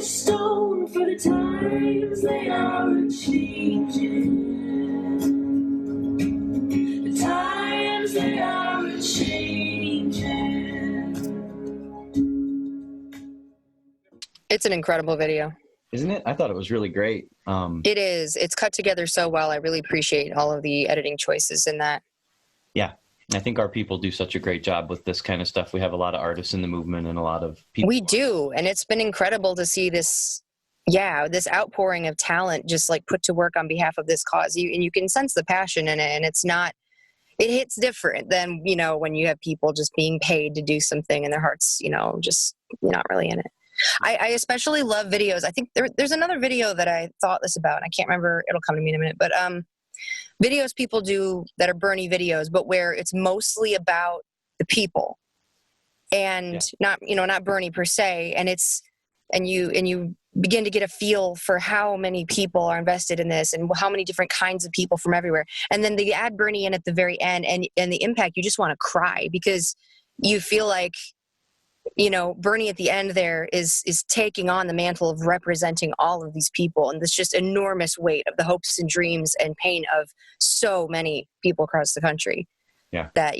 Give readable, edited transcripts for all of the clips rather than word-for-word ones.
stone, for the times they are a-changing. The times they are a-changing. It's an incredible video. Isn't it? I thought it was really great. It is. It's cut together so well. I really appreciate all of the editing choices in that. Yeah. I think our people do such a great job with this kind of stuff. We have a lot of artists in the movement and a lot of people. We do. And it's been incredible to see this, this outpouring of talent just like put to work on behalf of this cause. And you can sense the passion in it. And it's not, it hits different than, when you have people just being paid to do something and their hearts, just not really in it. I especially love videos. I think there's another video that I thought this about, and I can't remember. It'll come to me in a minute. But videos people do that are Bernie videos, but where it's mostly about the people and not Bernie per se. And you begin to get a feel for how many people are invested in this and how many different kinds of people from everywhere. And then they add Bernie in at the very end and the impact, you just want to cry because you feel like, Bernie at the end there is taking on the mantle of representing all of these people and this just enormous weight of the hopes and dreams and pain of so many people across the country. Yeah. That,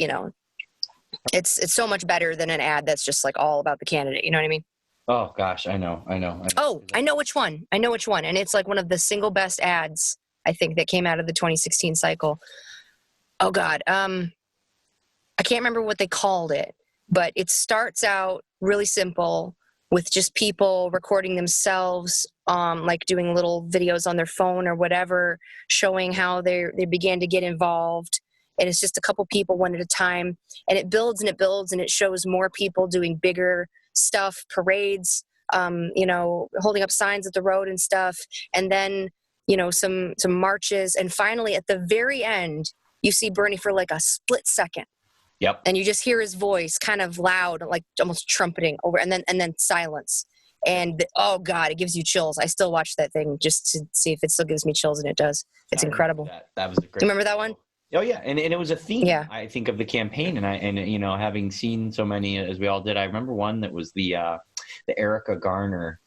it's so much better than an ad that's just like all about the candidate. You know what I mean? Oh gosh, I know. Oh, I know which one. And it's like one of the single best ads, I think, that came out of the 2016 cycle. Oh God. I can't remember what they called it. But it starts out really simple with just people recording themselves, like doing little videos on their phone or whatever, showing how they began to get involved. And it's just a couple people one at a time. And it builds and it builds and it shows more people doing bigger stuff, parades, holding up signs at the road and stuff. And then, some marches. And finally, at the very end, you see Bernie for like a split second. Yep. And you just hear his voice kind of loud, like almost trumpeting over, and then silence. And oh God, it gives you chills. I still watch that thing just to see if it still gives me chills, and it does. It's incredible. That was a great. Do you remember that one? Oh yeah, and it was a theme. Yeah. I think of the campaign, and having seen so many as we all did, I remember one that was the Erica Garner.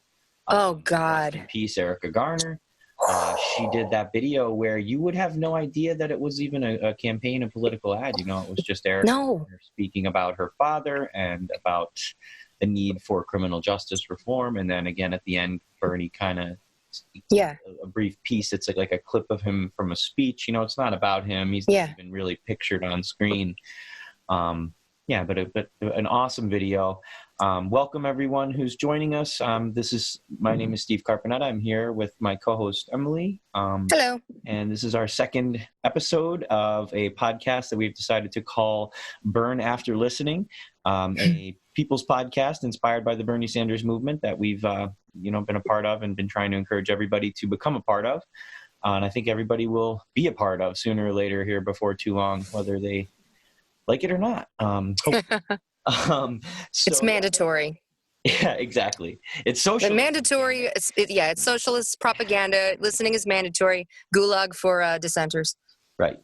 Oh God. Peace, Erica Garner. She did that video where you would have no idea that it was even a campaign, a political ad. It was just Erica speaking about her father and about the need for criminal justice reform. And then again, at the end, Bernie kind of a brief piece. It's like a clip of him from a speech. It's not about him. He's not even really pictured on screen. But an awesome video. Welcome everyone who's joining us. My name is Steve Carpinetta. I'm here with my co-host Emily. Hello. And this is our second episode of a podcast that we've decided to call Burn After Listening, a people's podcast inspired by the Bernie Sanders movement that we've been a part of and been trying to encourage everybody to become a part of. And I think everybody will be a part of sooner or later here before too long, whether they like it or not. It's mandatory. Yeah, exactly. It's social. Mandatory. It's socialist propaganda. Listening is mandatory. Gulag for dissenters. Right.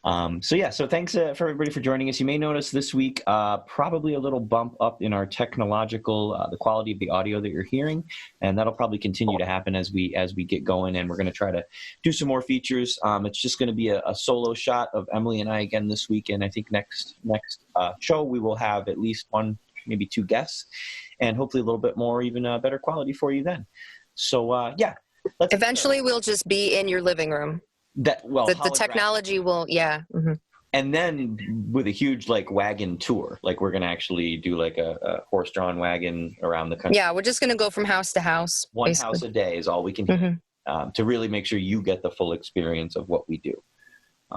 So thanks for everybody for joining us. You may notice this week probably a little bump up in our technological, the quality of the audio that you're hearing, and that'll probably continue to happen as we get going. And we're going to try to do some more features. It's just going to be a solo shot of Emily and I again this week, and I think next show we will have at least one, maybe two guests, and hopefully a little bit more, even better quality for you then. So eventually we'll just be in your living room. The technology will, Mm-hmm. And then with a huge wagon tour, we're going to actually do a horse-drawn wagon around the country. Yeah, we're just going to go from house to house. One house a day is all we can do to really make sure you get the full experience of what we do.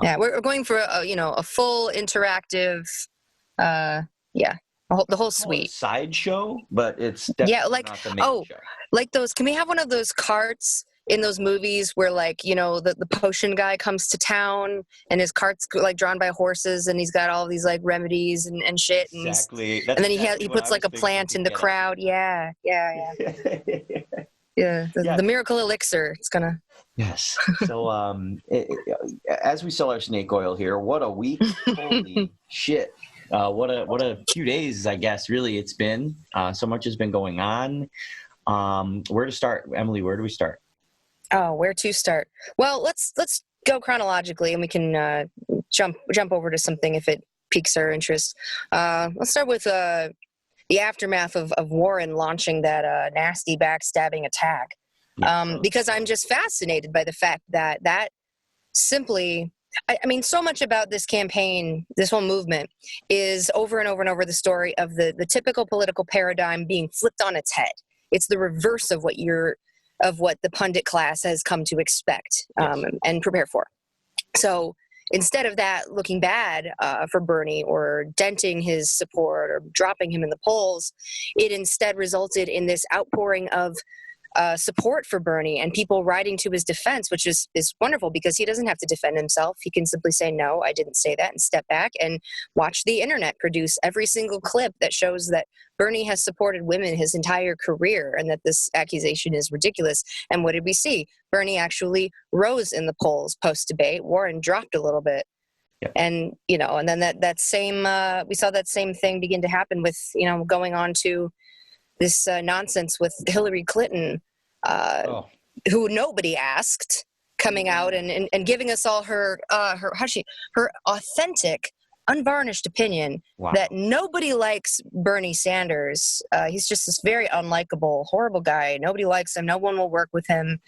We're going for a full interactive, the whole suite. Sideshow, but it's definitely not the main show. Like those. Can we have one of those carts in those movies where the potion guy comes to town and his cart's drawn by horses and he's got all these remedies and shit. Exactly. And then he puts a plant in the crowd. Yeah. The miracle elixir. It's gonna. Yes. So as we sell our snake oil here, what a week! Holy shit! What a few days, I guess. Really, it's been so much has been going on. Where to start, Emily? Where do we start? Oh, where to start? Well, let's go chronologically, and we can jump over to something if it piques our interest. Let's start with the aftermath of Warren launching that nasty backstabbing attack, because I'm just fascinated by the fact that simply. I mean, so much about this campaign, this whole movement, is over and over and over the story of the typical political paradigm being flipped on its head. It's the reverse of what the pundit class has come to expect and prepare for. So instead of that looking bad for Bernie or denting his support or dropping him in the polls, it instead resulted in this outpouring of support for Bernie and people riding to his defense, which is wonderful because he doesn't have to defend himself. He can simply say, no, I didn't say that, and step back and watch the internet produce every single clip that shows that Bernie has supported women his entire career and that this accusation is ridiculous. And what did we see? Bernie actually rose in the polls post-debate. Warren dropped a little bit. Yep. And, and then that same, we saw that same thing begin to happen with, going on to this nonsense with Hillary Clinton, who nobody asked, coming out and giving us all her authentic, unvarnished opinion that nobody likes Bernie Sanders. He's just this very unlikable, horrible guy. Nobody likes him. No one will work with him.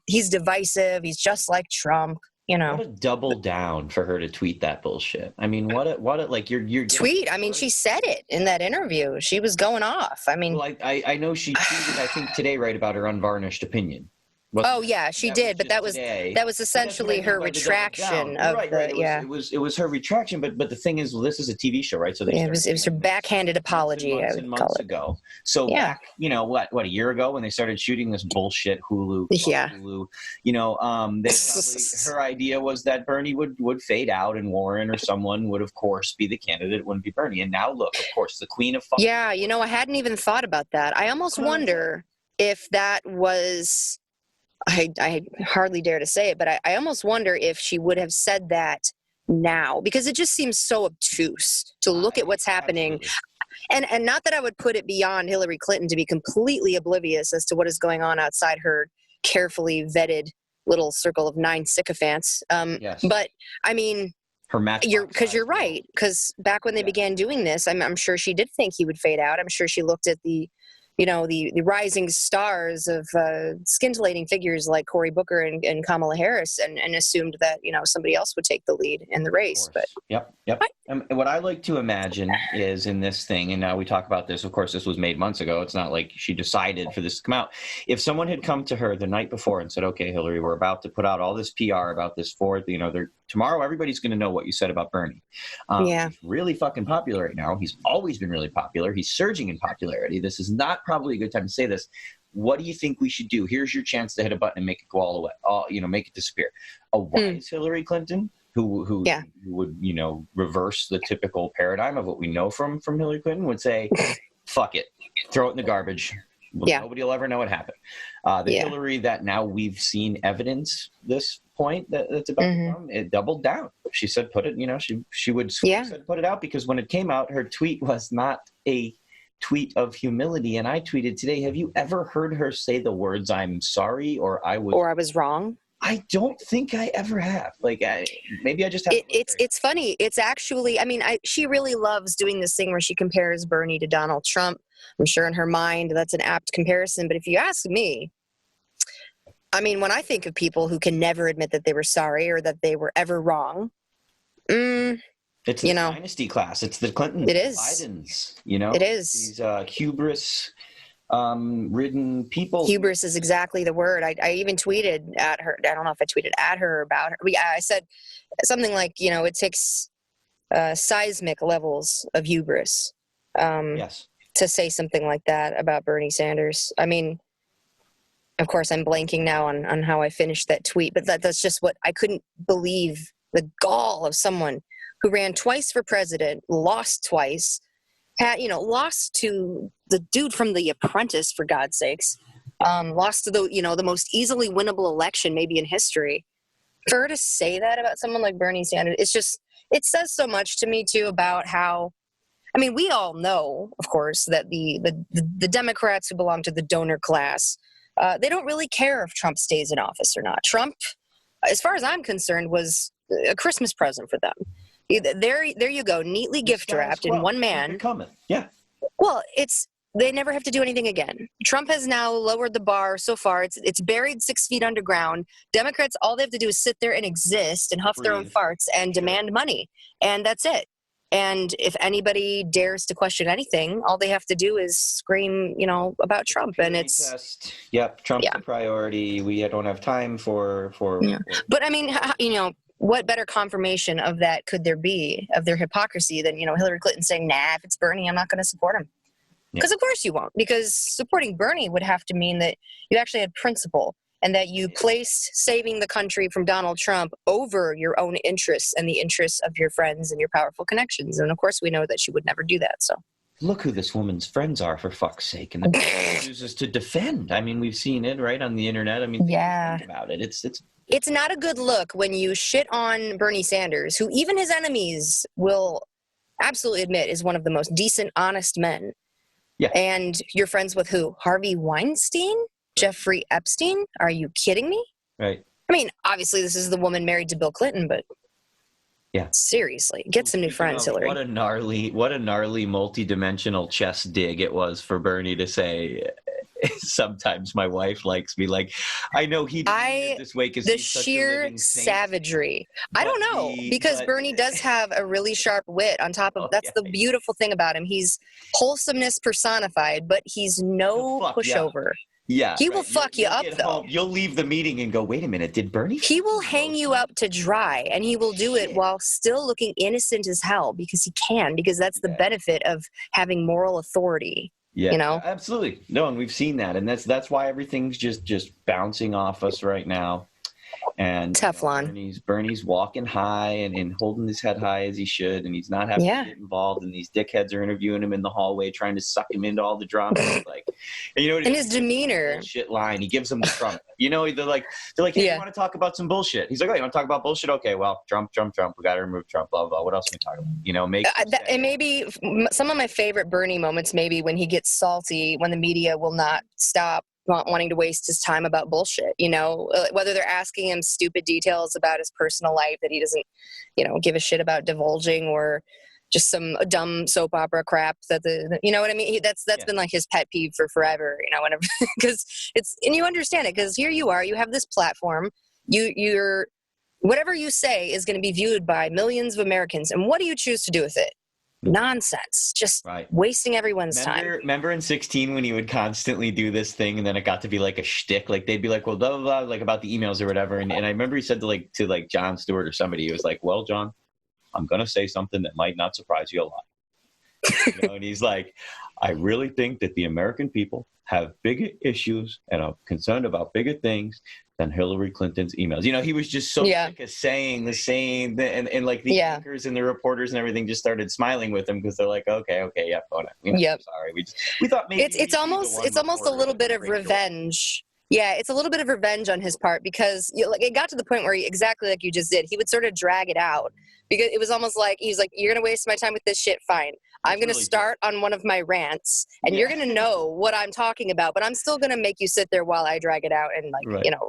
He's divisive. He's just like Trump. What a double down for her to tweet that bullshit. I mean, what a like you're tweet. I mean, she said it in that interview. She was going off. I mean, well, I know she tweeted, I think today, right, about her unvarnished opinion. She did, but that was essentially her retraction of It was her retraction, but the thing is, this is a TV show, right? So it was her backhanded apology. Months and months ago. So back, what a year ago when they started shooting this bullshit Hulu. Hulu, they probably, her idea was that Bernie would fade out and Warren or someone would of course be the candidate. It wouldn't be Bernie. And now look, of course, the queen of fucking. Yeah, I hadn't even thought about that. I almost wonder if that was. I hardly dare to say it, but I almost wonder if she would have said that now, because it just seems so obtuse to look at what's happening. Absolutely. And not that I would put it beyond Hillary Clinton to be completely oblivious as to what is going on outside her carefully vetted little circle of 9 sycophants. But I mean, because you're right. Because back when they began doing this, I'm sure she did think he would fade out. I'm sure she looked at the rising stars of scintillating figures like Cory Booker and Kamala Harris and assumed that, somebody else would take the lead in the race. But Yep. And what I like to imagine is in this thing, and now we talk about this, of course, this was made months ago. It's not like she decided for this to come out. If someone had come to her the night before and said, okay, Hillary, we're about to put out all this PR about this tomorrow, everybody's going to know what you said about Bernie. He's really fucking popular right now. He's always been really popular. He's surging in popularity. This is not probably a good time to say this. What do you think we should do? Here's your chance to hit a button and make it go all away. Make it disappear. A wise Hillary Clinton who would, reverse the typical paradigm of what we know from Hillary Clinton would say, fuck it, throw it in the garbage. Nobody will ever know what happened. The Hillary that now we've seen evidence this point that's about to come, it doubled down. She said, put it, she would said, put it out, because when it came out, her tweet was not a tweet of humility. And I tweeted today, have you ever heard her say the words, I'm sorry, or I was wrong? I don't think I ever have. Maybe I just have. It's funny. It's actually, she really loves doing this thing where she compares Bernie to Donald Trump. I'm sure in her mind that's an apt comparison. But if you ask me, when I think of people who can never admit that they were sorry or that they were ever wrong, it's the dynasty class. It's the Clintons. It is. Bidens. It is. These hubris ridden people. Hubris is exactly the word. I even tweeted at her. I don't know if I tweeted at her or about her. I said something like, it takes seismic levels of hubris to say something like that about Bernie Sanders. Of course, I'm blanking now on how I finished that tweet, but that's just what I couldn't believe, the gall of someone who ran twice for president, lost twice, lost to the dude from The Apprentice, for God's sakes, lost to the most easily winnable election maybe in history. For her to say that about someone like Bernie Sanders, it says so much to me too about how, I mean, we all know, of course, that the Democrats who belong to the donor class, they don't really care if Trump stays in office or not. Trump, as far as I'm concerned, was a Christmas present for them. There you go, neatly gift wrapped in one man. Yeah. Well, they never have to do anything again. Trump has now lowered the bar so far. It's buried 6 feet underground. Democrats, all they have to do is sit there and exist and huff their own farts and demand money, and that's it. And if anybody dares to question anything, all they have to do is scream, about Trump. And it's Yep, Trump's the priority. We don't have time for. Yeah. But I mean, what better confirmation of that could there be, of their hypocrisy, than Hillary Clinton saying, "Nah, if it's Bernie, I'm not going to support him." Because of course you won't. Because supporting Bernie would have to mean that you actually had principle, and that you placed saving the country from Donald Trump over your own interests and the interests of your friends and your powerful connections. And of course we know that she would never do that. So look who this woman's friends are, for fuck's sake. And the she chooses to defend. I mean, we've seen it right on the internet. I mean, think about it. It's not a good look when you shit on Bernie Sanders, who even his enemies will absolutely admit is one of the most decent, honest men. Yeah. And you're friends with who? Harvey Weinstein? Jeffrey Epstein? Are you kidding me? Right. I mean, obviously this is the woman married to Bill Clinton, but yeah, seriously, get some new friends, Hillary. What a gnarly multi-dimensional chess dig it was for Bernie to say, sometimes my wife likes me. Like, I know he didn't mean it this way because he's such a living saint. Savagery. I don't know, because Bernie does have a really sharp wit on top of the beautiful thing about him. He's wholesomeness personified, but he's no pushover. Yeah, he will fuck you up, though. You'll leave the meeting and go, wait a minute, did Bernie? He will hang you up to dry, and he will do it while still looking innocent as hell, because he can, because that's the benefit of having moral authority. Yeah, absolutely. No, and we've seen that, and that's why everything's just bouncing off us right now. And Teflon. Bernie's walking high and holding his head high as he should, and he's not having to get involved. And these dickheads are interviewing him in the hallway, trying to suck him into all the drama. And his demeanor, shit line. He gives them the Trump. They're like, hey, you want to talk about some bullshit? He's like, oh, you want to talk about bullshit? Okay, well, Trump. We got to remove Trump. Blah blah. What else can we talk about? And maybe some of my favorite Bernie moments, maybe when he gets salty, when the media will not stop wanting to waste his time about bullshit, whether they're asking him stupid details about his personal life that he doesn't, give a shit about divulging, or just some dumb soap opera crap that you know what I mean? That's been like his pet peeve for forever, whenever, because and you understand it, because here you are, you have this platform, you're whatever you say is going to be viewed by millions of Americans. And what do you choose to do with it? Nonsense, just wasting everyone's time. Remember in 2016 when he would constantly do this thing, and then it got to be like a shtick, like they'd be like, well, blah blah blah, like about the emails or whatever, and I remember he said to Jon Stewart or somebody, he was like, well, John, I'm gonna say something that might not surprise you a lot. And he's like, I really think that the American people have bigger issues and are concerned about bigger things than Hillary Clinton's emails. He was just so sick of saying the same, and like the anchors and the reporters and everything just started smiling with him, because they're like, okay, yeah, phone it. Sorry, we thought maybe it's almost a little bit of revenge. Yeah, it's a little bit of revenge on his part, because it got to the point where exactly like you just did, he would sort of drag it out, because it was almost like he's like, you're gonna waste my time with this shit, fine. I'm going to start on one of my rants, and you're going to know what I'm talking about, but I'm still going to make you sit there while I drag it out and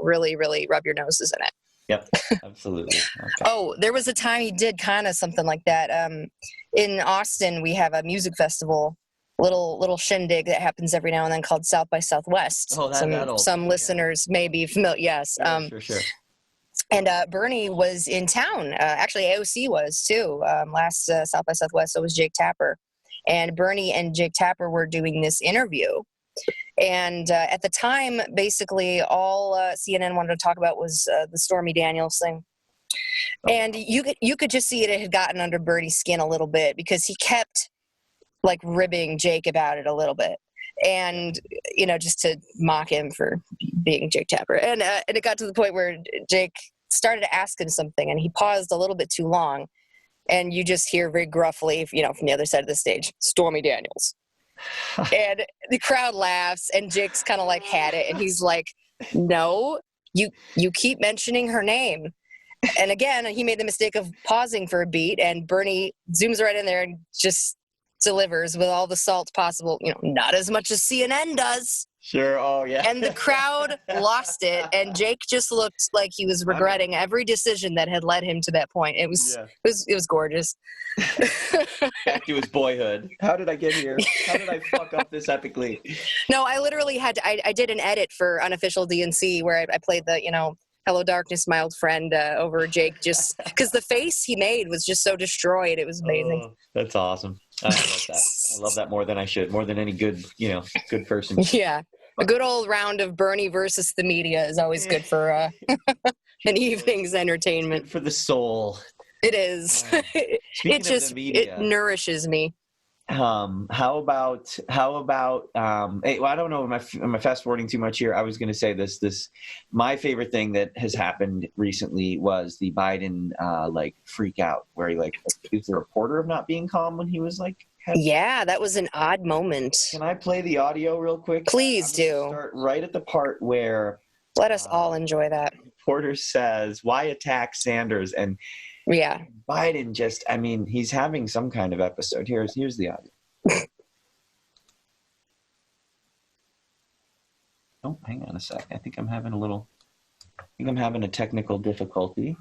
really, really rub your noses in it. Yep, absolutely. Okay. Oh, there was a time he did kind of something like that. In Austin, we have a music festival, little shindig that happens every now and then called South by Southwest. Oh, some listeners may be familiar. Yes. Sure. And Bernie was in town. Actually, AOC was too. Last South by Southwest, so was Jake Tapper. And Bernie and Jake Tapper were doing this interview. And at the time, basically, all CNN wanted to talk about was the Stormy Daniels thing. And you could just see it had gotten under Bernie's skin a little bit, because he kept like ribbing Jake about it a little bit. And, just to mock him for being Jake Tapper. And it got to the point where Jake started to ask him something, and he paused a little bit too long. And you just hear very gruffly, from the other side of the stage, Stormy Daniels. And the crowd laughs, and Jake's kind of like had it. And he's like, no, you keep mentioning her name. And again, he made the mistake of pausing for a beat, and Bernie zooms right in there and just delivers with all the salt possible, not as much as CNN does. Sure. Oh, yeah. And the crowd lost it, and Jake just looked like he was regretting every decision that had led him to that point. It was gorgeous. Back to his boyhood. How did I get here? How did I fuck up this epically? No, I literally had to, I did an edit for Unofficial DNC where I played the, Hello Darkness, my old friend, over Jake, just because the face he made was just so destroyed. It was amazing. Oh, that's awesome. I love that. I love that more than I should, more than any good person. Yeah. A good old round of Bernie versus the media is always good for an evening's entertainment. Good for the soul. It is. It nourishes me. How about hey, well, I don't know, am I fast forwarding too much here? I was going to say this my favorite thing that has happened recently was the Biden freak out where he accused the reporter of not being calm when he was yeah, that was an odd moment. Can I play the audio real quick? Please do. Start right at the part where let us all enjoy that. The reporter says, "Why attack Sanders?" And yeah, Biden just, he's having some kind of episode. Here's the audio. Oh, hang on a sec. I think I'm having a technical difficulty.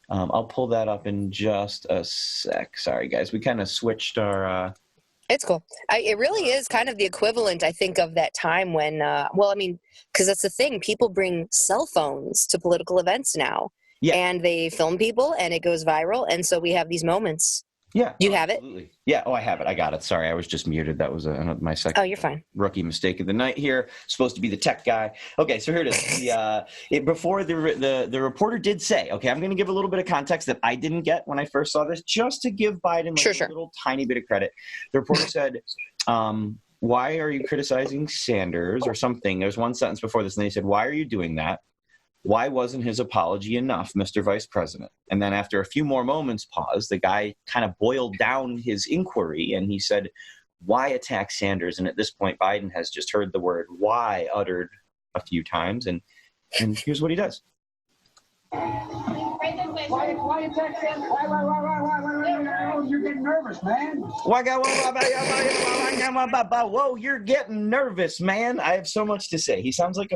I'll pull that up in just a sec. Sorry, guys. We kind of switched our... It's cool. It really is kind of the equivalent, I think, of that time when, because that's the thing. People bring cell phones to political events now. Yeah. And they film people, and it goes viral. And so we have these moments. Yeah. Do you have absolutely. It? Yeah. Oh, I have it. I got it. Sorry, I was just muted. That was my second. Oh, you're fine. Rookie mistake of the night here. Supposed to be the tech guy. Okay, so here it is. Before the reporter did say, okay, I'm going to give a little bit of context that I didn't get when I first saw this, just to give Biden a little tiny bit of credit. The reporter said, why are you criticizing Sanders or something? There's one sentence before this, and they said, why are you doing that? Why wasn't his apology enough, Mr. Vice President? And then after a few more moments pause, the guy kind of boiled down his inquiry and he said, why attack Sanders? And at this point, Biden has just heard the word why uttered a few times. And here's what he does. Why attack Sanders? Why? You're getting nervous, man. Whoa, you're getting nervous, man. I have so much to say. He sounds like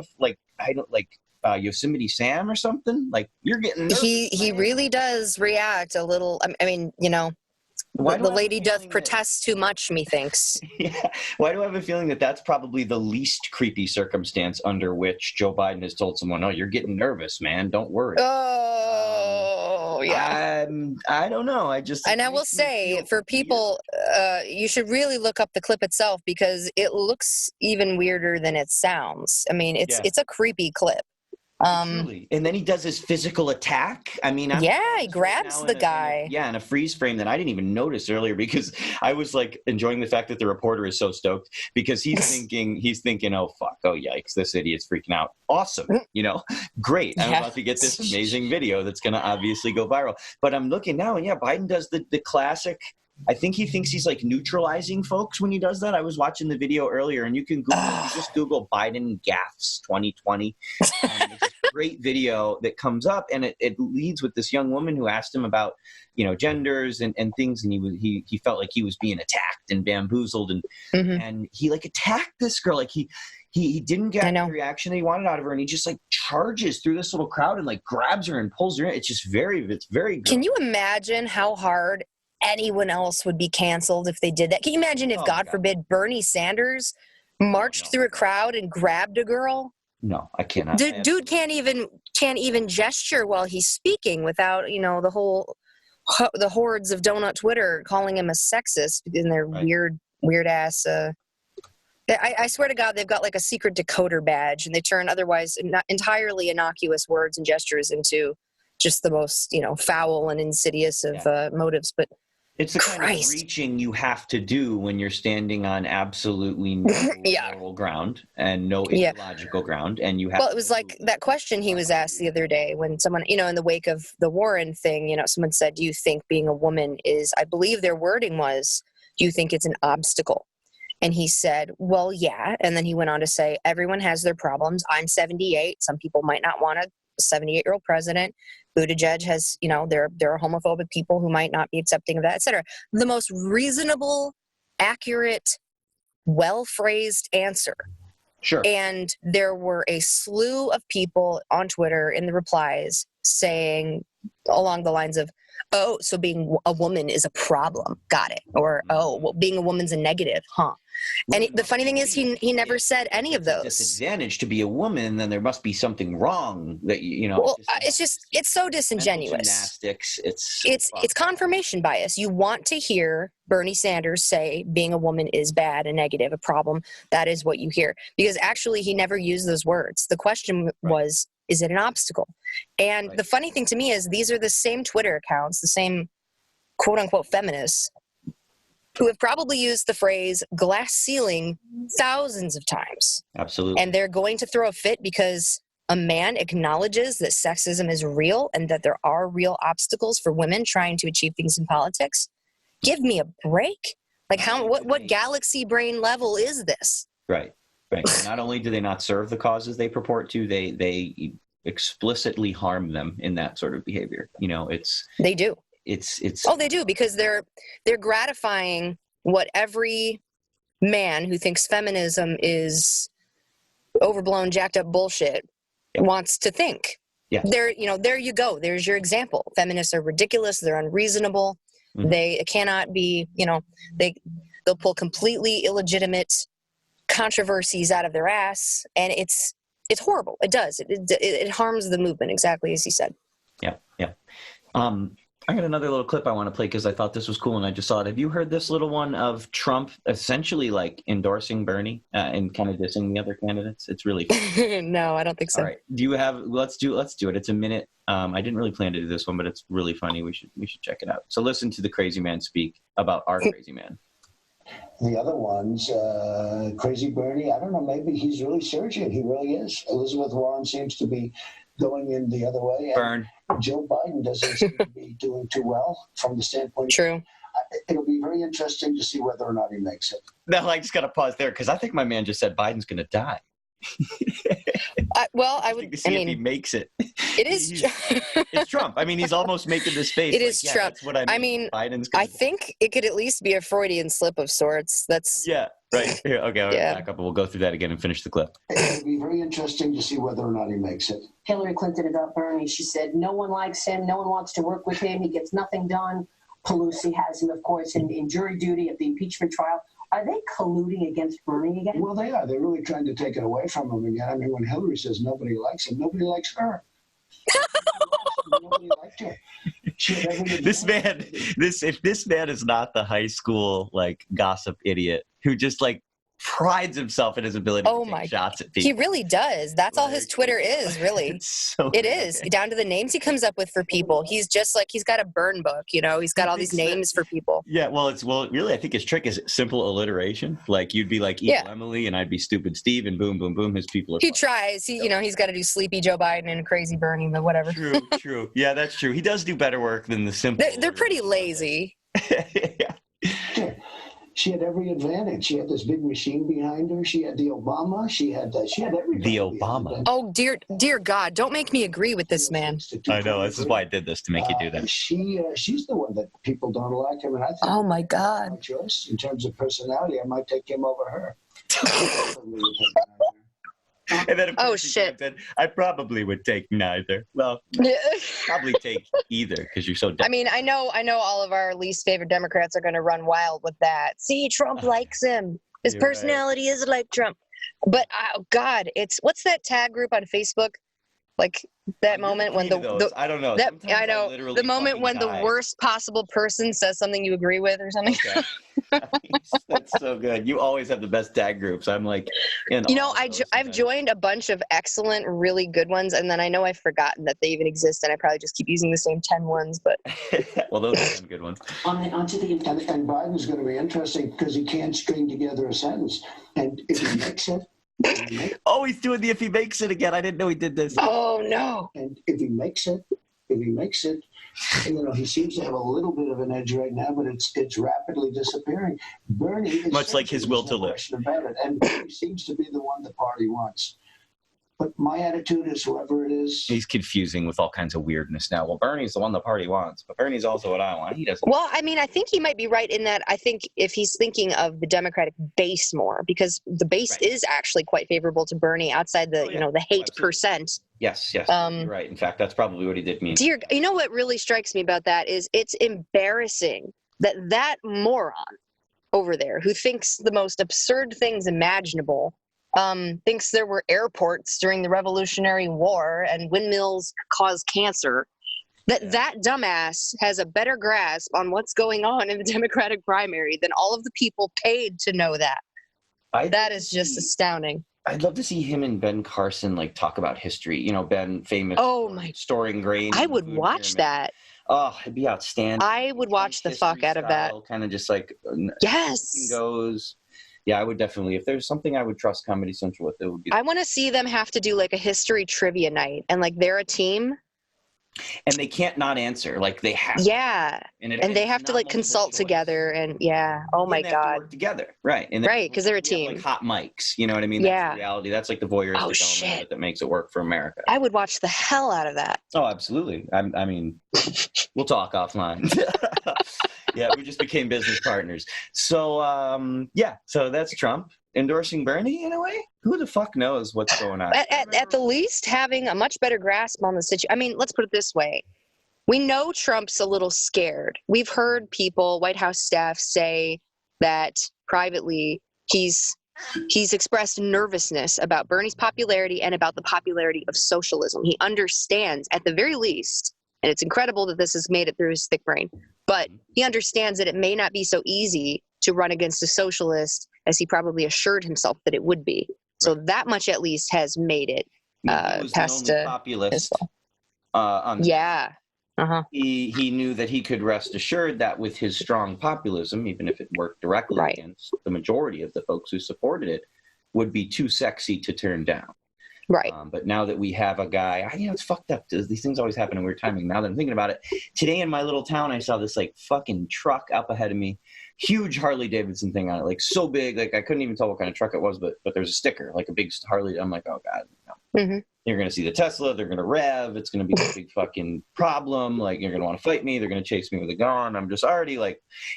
Yosemite Sam or something. You're getting nervous. He really does react a little. The lady doth protest too much, methinks. Yeah. Why do I have a feeling that that's probably the least creepy circumstance under which Joe Biden has told someone, "Oh, you're getting nervous, man. Don't worry." Oh, yeah. I don't know. And I will say, for people, you should really look up the clip itself because it looks even weirder than it sounds. It's a creepy clip. Truly. And then he does his physical attack. He grabs the guy. In a freeze frame that I didn't even notice earlier because I was enjoying the fact that the reporter is so stoked because he's thinking, oh fuck, oh yikes, this idiot's freaking out. Awesome, great. I'm about to get this amazing video that's going to obviously go viral. But I'm looking now, and Biden does the classic. I think he thinks he's neutralizing folks when he does that. I was watching the video earlier, and you can just Google Biden gaffes 2020. It's a great video that comes up, and it leads with this young woman who asked him about, genders and things, and he felt like he was being attacked and bamboozled, and he attacked this girl. He didn't get the reaction that he wanted out of her, and he just charges through this little crowd and grabs her and pulls her in. It's very good. Can you imagine how hard anyone else would be canceled if they did that? Can you imagine if, God forbid, Bernie Sanders marched through a crowd and grabbed a girl? No, I cannot. Dude can't even gesture while he's speaking without, the hordes of donut Twitter calling him a sexist in their weird ass. I swear to God, they've got a secret decoder badge, and they turn otherwise not entirely innocuous words and gestures into just the most, foul and insidious of motives. But it's the kind of reaching you have to do when you're standing on absolutely no moral ground and no ideological ground, and you have. Well, it was that question he was asked the other day when someone, in the wake of the Warren thing, someone said, "Do you think being a woman is?" I believe their wording was, "Do you think it's an obstacle?" And he said, "Well, yeah." And then he went on to say, "Everyone has their problems. I'm 78. Some people might not want a 78-year-old president. Buttigieg has, there are homophobic people who might not be accepting of that, et cetera." The most reasonable accurate, well-phrased answer. Sure. And there were a slew of people on Twitter in the replies saying along the lines of, oh, so being a woman is a problem. Got it. Or, oh, well, being a woman's a negative. Huh. And the funny thing is, he never said any of those. It's a disadvantage to be a woman, then there must be something wrong that you know. Well, it's so disingenuous. Gymnastics. It's confirmation bias. You want to hear Bernie Sanders say being a woman is bad, a negative, a problem. That is what you hear, because actually he never used those words. The question was, is it an obstacle? And the funny thing to me is these are the same Twitter accounts, the same quote unquote feminists, who have probably used the phrase glass ceiling thousands of times. Absolutely. And they're going to throw a fit because a man acknowledges that sexism is real and that there are real obstacles for women trying to achieve things in politics. Give me a break. Like what galaxy brain level is this? Right. Not only do they not serve the causes they purport to, they explicitly harm them in that sort of behavior. You know, they do. They do, because they're gratifying what every man who thinks feminism is overblown, jacked up bullshit wants to think. Yeah. There you go. There's your example. Feminists are ridiculous. They're unreasonable. Mm-hmm. They cannot be, they'll pull completely illegitimate controversies out of their ass, and it's horrible. It does. It harms the movement, exactly as he said. Yeah. I got another little clip I want to play because I thought this was cool and I just saw it. Have you heard this little one of Trump essentially like endorsing Bernie and kind of dissing the other candidates? It's really fun. No, I don't think so. All right. Let's do it. It's a minute. I didn't really plan to do this one, but it's really funny. We should check it out. So listen to the crazy man speak about our crazy man. The other ones, Crazy Bernie, I don't know, maybe he's really surging. He really is. Elizabeth Warren seems to be going in the other way. Burn. Joe Biden doesn't seem to be doing too well from the standpoint. True. It'll be very interesting to see whether or not he makes it. No, I just got to pause there because I think my man just said Biden's going to die. I would. To see if he makes it. It is. It's Trump. I mean, he's almost making this face. It is Trump. That's what I mean. Biden's. I think it could at least be a Freudian slip of sorts. That's. Yeah. Right. Here, okay. I'll back up and we'll go through that again and finish the clip. It'll be very interesting to see whether or not he makes it. Hillary Clinton about Bernie. She said no one likes him. No one wants to work with him. He gets nothing done. Pelosi has him, of course, in jury duty at the impeachment trial. Are they colluding against Bernie again? Well, they are. They're really trying to take it away from him again. I mean, when Hillary says nobody likes him, nobody likes her. Nobody liked her. If this man is not the high school like gossip idiot who just like prides himself in his ability to take shots at people. He really does. That's all his Twitter is, really. It is. Down to the names he comes up with for people. He's just like, he's got a burn book, He's got all these names for people. Yeah, really, I think his trick is simple alliteration. Like, you'd be like Evil Emily, and I'd be Stupid Steve, and boom, boom, boom, his people are... He tries. He's got to do Sleepy Joe Biden and Crazy Bernie, but whatever. True. Yeah, that's true. He does do better work than the simple... They're pretty lazy. Yeah. She had every advantage. She had this big machine behind her. She had the Obama. She had everything. The Obama. Oh, dear God. Don't make me agree with this man. I know. This is why I did this, to make you do that. She's the one that people don't like. I mean, I think oh, my God. My choice. In terms of personality, I might take him over her. And then, of course, shit. Said, I probably would take neither. Well, probably take either because you're so dumb. I mean, I know all of our least favorite Democrats are going to run wild with that. See, Trump likes him. His personality is like Trump. But, God, what's that tag group on Facebook? Like that moment when I don't know. I know the moment when the worst possible person says something you agree with or something. Okay. That's so good. You always have the best tag groups. I'm like, I've joined a bunch of excellent, really good ones, and then I know I've forgotten that they even exist, and I probably just keep using the same 10 ones. But well, those are some good ones. And Biden's going to be interesting because he can't string together a sentence, and if he makes it. Oh, he's doing the if he makes it again. I didn't know he did this. Oh, no. And if he makes it, he seems to have a little bit of an edge right now, but it's rapidly disappearing. Bernie is much like his will to live. About it, and he seems to be the one the party wants. But my attitude is whoever it is. He's confusing with all kinds of weirdness now. Well, Bernie's the one the party wants, but Bernie's also what I want. He doesn't. Well, I mean, I think he might be right in that. I think if he's thinking of the Democratic base more, because the base is actually quite favorable to Bernie outside the, the hate percent. Yes, you're right. In fact, that's probably what he did mean. You know what really strikes me about that is it's embarrassing that moron over there who thinks the most absurd things imaginable, thinks there were airports during the Revolutionary War and windmills cause cancer, that dumbass has a better grasp on what's going on in the Democratic primary than all of the people paid to know that. That is just astounding. I'd love to see him and Ben Carson talk about history. Ben, famous storing grain. I would watch that. Oh, it'd be outstanding. I would watch the fuck out of that. Kind of just yes goes. Yeah, I would definitely. If there's something I would trust Comedy Central with, it would be. I want to see them have to do a history trivia night, and they're a team. And they can't not answer. They have. Yeah. And they have to consult together, and oh my God. Have to work together, right? And right, because they're a team. Hot mics, you know what I mean? Yeah. That's the reality. That's the voyeuristic element of it that makes it work for America. I would watch the hell out of that. Oh, absolutely. I mean, we'll talk offline. Yeah, we just became business partners. So, so that's Trump endorsing Bernie in a way. Who the fuck knows what's going on? At the least, having a much better grasp on the situation. I mean, let's put it this way. We know Trump's a little scared. We've heard people, White House staff, say that privately he's expressed nervousness about Bernie's popularity and about the popularity of socialism. He understands, at the very least, and it's incredible that this has made it through his thick brain, but he understands that it may not be so easy to run against a socialist as he probably assured himself that it would be. So that much at least has made it past the populist. He knew that he could rest assured that with his strong populism, even if it worked directly against the majority of the folks who supported it, would be too sexy to turn down. Right. But now that we have a guy, it's fucked up. These things always happen in weird timing. Now that I'm thinking about it, today in my little town, I saw this fucking truck up ahead of me, huge Harley Davidson thing on it, so big, I couldn't even tell what kind of truck it was, but there's a sticker, a big Harley. I'm like, oh God, no. Mm-hmm. You're going to see the Tesla. They're going to rev. It's going to be a big fucking problem. You're going to want to fight me. They're going to chase me with a gun. I'm just already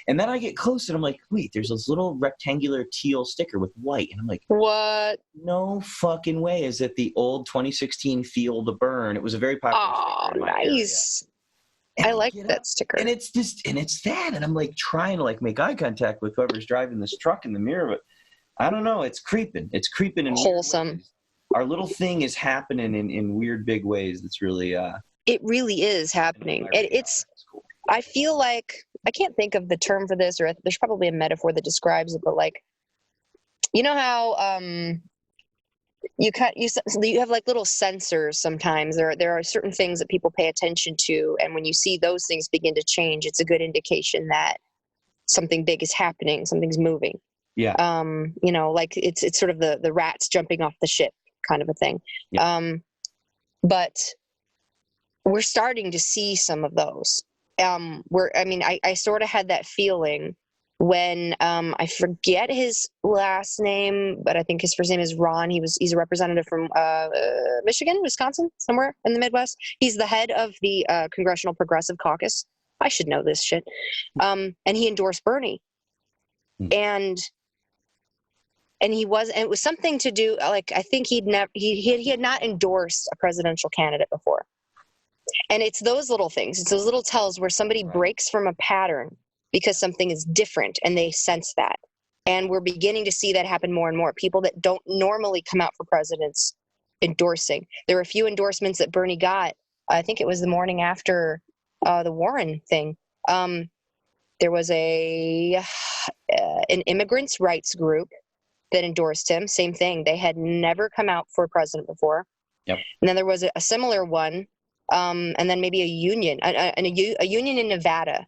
and then I get close and I'm like, wait, there's this little rectangular teal sticker with white. And I'm like, what? No fucking way. Is it the old 2016 Feel the Burn? It was a very popular sticker. Oh, nice. I like that sticker. And it's that. And I'm trying to make eye contact with whoever's driving this truck in the mirror. But I don't know. It's creeping. It's creeping in wholesome. Our little thing is happening in weird big ways. That's really it really is happening. It's cool. I feel like I can't think of the term for this, or there's probably a metaphor that describes it, but you know how you have little sensors sometimes. There are certain things that people pay attention to, and when you see those things begin to change, it's a good indication that something big is happening, something's moving. Yeah. It's sort of the rats jumping off the ship kind of a thing. Yeah. But we're starting to see some of those. I sort of had that feeling when I forget his last name, but I think his first name is Ron. He's a representative from Michigan, Wisconsin, somewhere in the Midwest. He's the head of the Congressional Progressive Caucus. I should know this shit. And he endorsed Bernie. And it was something to do, I think he had not endorsed a presidential candidate before. And it's those little things. It's those little tells where somebody breaks from a pattern because something is different and they sense that. And we're beginning to see that happen more and more. People that don't normally come out for presidents endorsing. There were a few endorsements that Bernie got. I think it was the morning after the Warren thing. There was an immigrants' rights group that endorsed him. Same thing. They had never come out for a president before. Yep. And then there was a similar one. And then maybe a union in Nevada.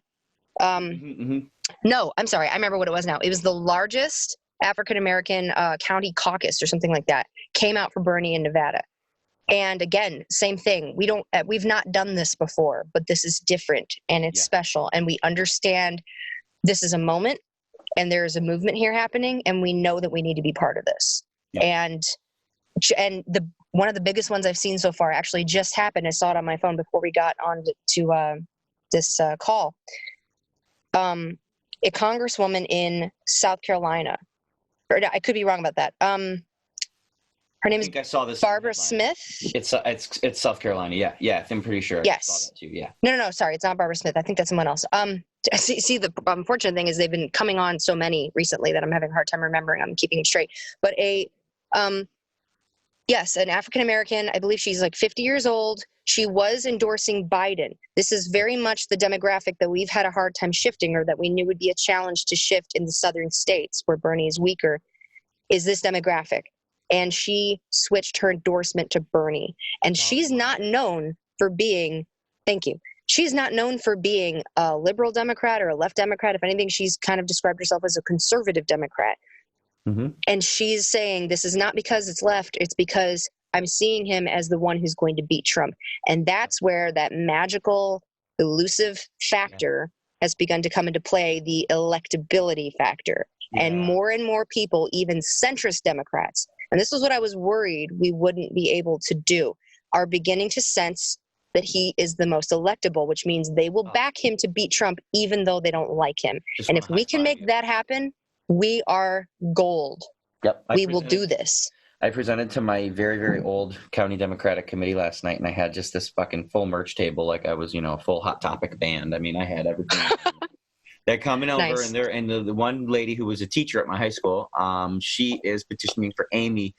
No, I'm sorry. I remember what it was now. It was the largest African-American county caucus or something like that came out for Bernie in Nevada. And again, same thing. We've not done this before, but this is different and it's special. And we understand this is a moment and there is a movement here happening. And we know that we need to be part of this. Yeah. And and one of the biggest ones I've seen so far actually just happened. I saw it on my phone before we got on to this call. A congresswoman in South Carolina, or I could be wrong about that. Her name is I saw this Barbara Smith. It's South Carolina. Yeah. I'm pretty sure. Yes. I saw that too. Yeah. No. Sorry, it's not Barbara Smith. I think that's someone else. See, the unfortunate thing is they've been coming on so many recently that I'm having a hard time remembering. I'm keeping it straight. But yes, an African American. I believe she's like 50 years old. She was endorsing Biden. This is very much the demographic that we've had a hard time shifting, or that we knew would be a challenge to shift in the southern states where Bernie is weaker. Is this demographic? And she switched her endorsement to Bernie. And she's not known for being, thank you, she's not known for being a liberal Democrat or a left Democrat. If anything, she's kind of described herself as a conservative Democrat. Mm-hmm. And she's saying this is not because it's left, it's because I'm seeing him as the one who's going to beat Trump. And that's where that magical, elusive factor has begun to come into play, the electability factor. Yeah. And more people, even centrist Democrats, and this is what I was worried we wouldn't be able to do, are beginning to sense that he is the most electable, which means they will back him to beat Trump even though they don't like him. And if we can make that happen, we are gold. Yep. We will do this. I presented to my very, very old county Democratic committee last night, and I had just this fucking full merch table like I was, a full Hot Topic band. I mean, I had everything. They're coming over, nice. And the one lady who was a teacher at my high school, she is petitioning for Amy,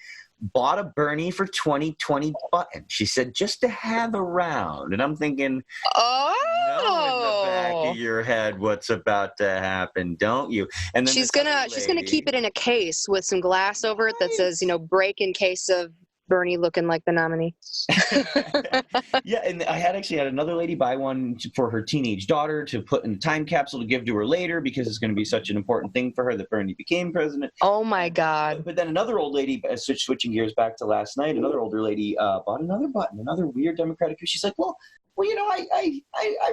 bought a Bernie for 2020 button. She said, just to have around. And I'm thinking, know in the back of your head what's about to happen, don't you? And then she's gonna keep it in a case with some glass over it that says, break in case of Bernie looking like the nominee. Yeah, and I had another lady buy one for her teenage daughter to put in a time capsule to give to her later because it's going to be such an important thing for her that Bernie became president. Oh my God! But then another old lady, switching gears back to last night, another older lady bought another button, another weird Democratic. She's like, well, I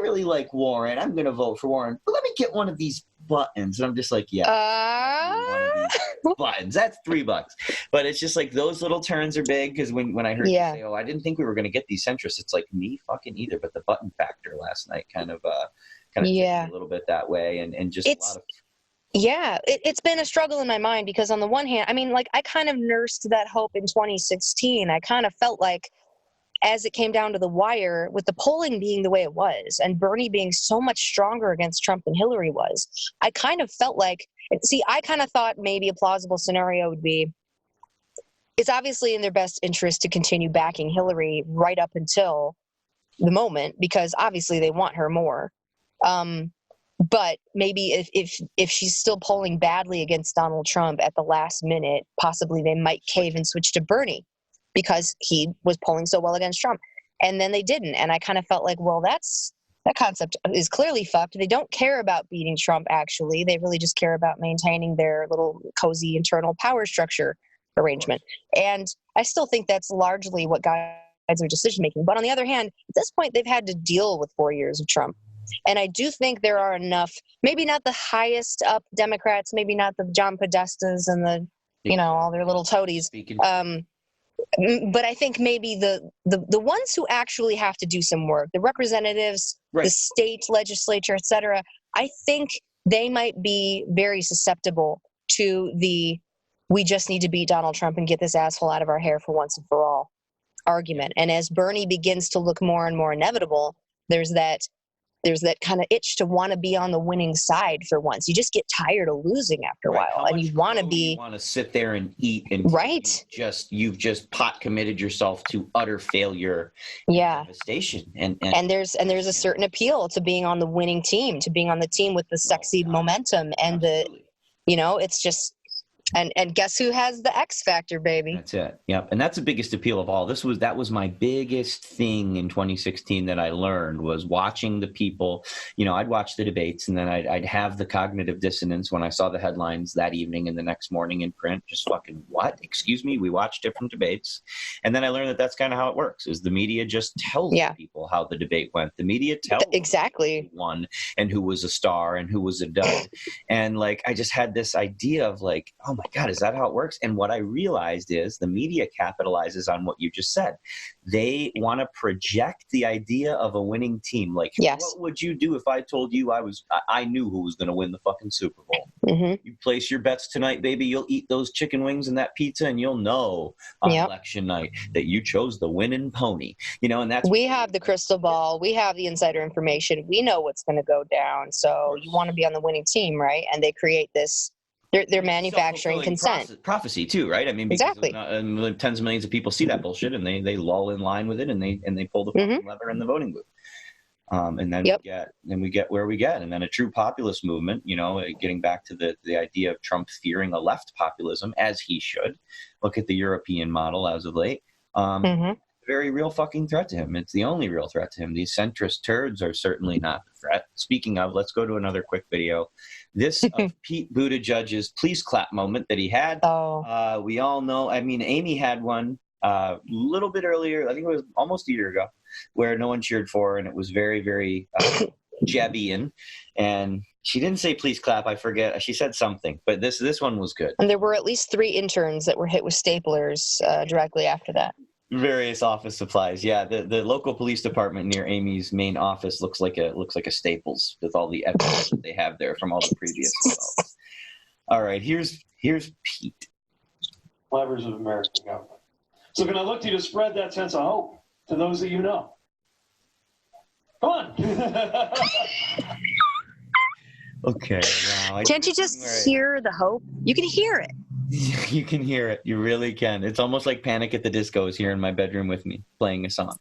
really like Warren. I'm going to vote for Warren, but let me get one of these buttons. And I'm just like, one of these buttons. That's $3. But it's just like those little turns are big because when I heard you say, I didn't think we were going to get these centrists, it's like me fucking either. But the button factor last night kind of took me a little bit that way, and just a lot of. Yeah, it's been a struggle in my mind because on the one hand, I kind of nursed that hope in 2016. I kind of felt like, as it came down to the wire, with the polling being the way it was and Bernie being so much stronger against Trump than Hillary was, I kind of felt like, I kind of thought maybe a plausible scenario would be, it's obviously in their best interest to continue backing Hillary right up until the moment, because obviously they want her more. But maybe if she's still polling badly against Donald Trump at the last minute, possibly they might cave and switch to Bernie, because he was polling so well against Trump. And then they didn't. And I kind of felt like, well, that concept is clearly fucked. They don't care about beating Trump, actually. They really just care about maintaining their little cozy internal power structure arrangement. And I still think that's largely what guides their decision-making. But on the other hand, at this point, they've had to deal with 4 years of Trump. And I do think there are enough, maybe not the highest up Democrats, maybe not the John Podestas and the, all their little toadies, but I think maybe the ones who actually have to do some work, the representatives, the state legislature, et cetera, I think they might be very susceptible to we just need to beat Donald Trump and get this asshole out of our hair for once and for all argument. And as Bernie begins to look more and more inevitable, there's that kind of itch to want to be on the winning side for once. You just get tired of losing after a while, and you want to be. You want to sit there and eat, and you've just pot committed yourself to utter failure, and devastation, and there's a certain appeal to being on the winning team, to being on the team with the sexy momentum, and it's just. And guess who has the X factor, baby? That's it. Yep. And that's the biggest appeal of all. That was my biggest thing in 2016 that I learned, was watching the people. I'd watch the debates, and then I'd have the cognitive dissonance when I saw the headlines that evening and the next morning in print. Just fucking what? Excuse me? We watch different debates. And then I learned that that's kind of how it works, is the media just tells people how the debate went. The media tells exactly who won and who was a star and who was a dud. And I just had this idea of oh my my God, is that how it works? And what I realized is the media capitalizes on what you just said. They want to project the idea of a winning team. Like, Yes. what would you do if I told you I knew who was going to win the fucking Super Bowl? Mm-hmm. You place your bets tonight, baby. You'll eat those chicken wings and that pizza, and you'll know on election night that you chose the winning pony. And that's we have the crystal ball. We have the insider information. We know what's going to go down. So you want to be on the winning team, right? And they create this. They're manufacturing consent. Prophecy too, right? I mean, exactly. Tens of millions of people see that bullshit, and they lull in line with it, and they pull the fucking lever in the voting booth. And then we get where we get, and then a true populist movement. Getting back to the idea of Trump fearing a left populism, as he should. Look at the European model as of late. Very real fucking threat to him. It's the only real threat to him. These centrist turds are certainly not the threat. Speaking of, let's go to another quick video. This of Pete Buttigieg's please clap moment that he had. We all know. I mean, Amy had one a little bit earlier. I think it was almost a year ago, where no one cheered for her, and it was very, very Jabbian. And she didn't say please clap. I forget. She said something, but this one was good. And there were at least 3 interns that were hit with staplers directly after that. Various office supplies. Yeah, the local police department near Amy's main office looks like a Staples with all the evidence that they have there from all the previous results. All right, here's Pete. Levers of American government. So can I look to you to spread that sense of hope to those that you know? Come on. Okay. Wow. Can't you just hear the hope? You can hear it. You can hear it. You really can. It's almost like Panic at the Disco is here in my bedroom with me playing a song.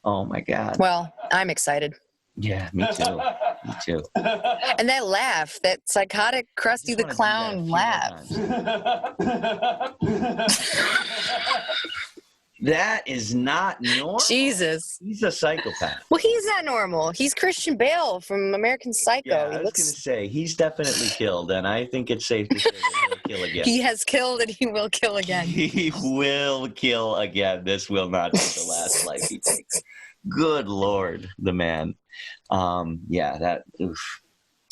Oh my God. Well, I'm excited. Yeah, me too. Me too. And that laugh, that psychotic Krusty the Clown laugh. That is not normal. Jesus. He's a psychopath. Well, he's not normal. He's Christian Bale from American Psycho. Yeah, I was going to say, he's definitely killed, and I think it's safe to say that he'll kill again. He has killed, and he will kill again. He will kill again. This will not be the last life he takes. Good Lord, the man. Oof.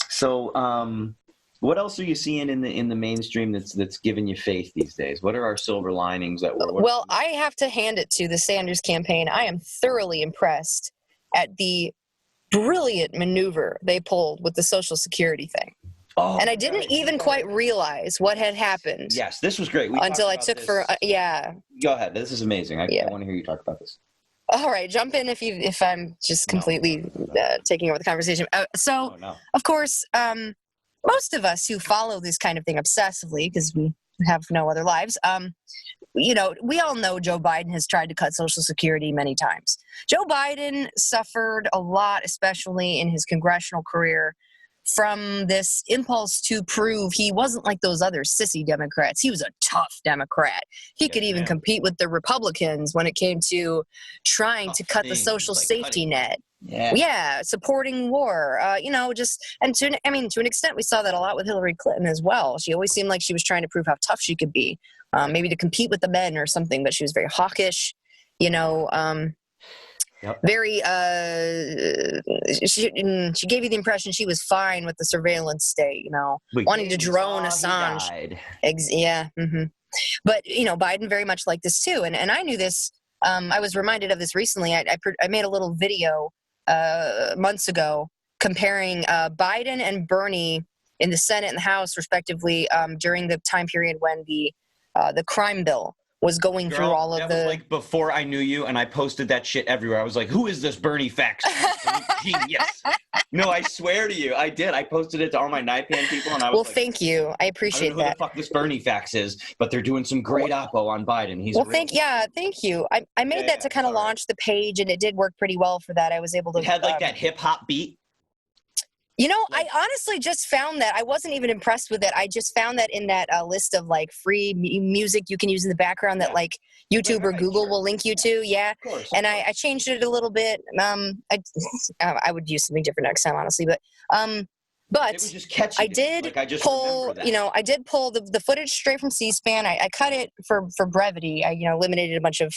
So, what else are you seeing in the mainstream that's giving you faith these days? What are our silver linings that we're? Well, I have to hand it to the Sanders campaign. I am thoroughly impressed at the brilliant maneuver they pulled with the Social Security thing. Oh, and I didn't even quite realize what had happened. Yes, this was great. Until I took Go ahead. This is amazing. I want to hear you talk about this. All right, jump in if I'm just completely taking over the conversation. Of course, most of us who follow this kind of thing obsessively, because we have no other lives, we all know Joe Biden has tried to cut Social Security many times. Joe Biden suffered a lot, especially in his congressional career, from this impulse to prove he wasn't like those other sissy Democrats. He was a tough Democrat. He could even compete with the Republicans when it came to trying to cut the social safety net. Yeah, supporting war. To an extent, we saw that a lot with Hillary Clinton as well. She always seemed like she was trying to prove how tough she could be, maybe to compete with the men or something. But she was very hawkish. Very she gave you the impression she was fine with the surveillance state, wanting to drone Assange. But Biden very much like this too, and I knew this. I was reminded of this recently. I made a little video months ago comparing Biden and Bernie in the Senate and the House respectively during the time period when the crime bill was going through all of was like before I knew you, and I posted that shit everywhere. I was like, who is this Bernie Fax? Genius. No, I swear to you, I did. I posted it to all my Nightpan people, and I was thank you. I appreciate that. Who the fuck this Bernie Fax is, but they're doing some great oppo on Biden. Thank you. I made that to kind of launch the page, and it did work pretty well for that. I was able to. It had like that hip hop beat. I honestly just found that. I wasn't even impressed with it. I just found that in that list of like free music you can use in the background that like YouTube or Google will link you to. Yeah. Of course. I changed it a little bit. I would use something different next time, honestly. But it was just catchy. I did pull, I did pull the footage straight from C-SPAN. I cut it for brevity. I, eliminated a bunch of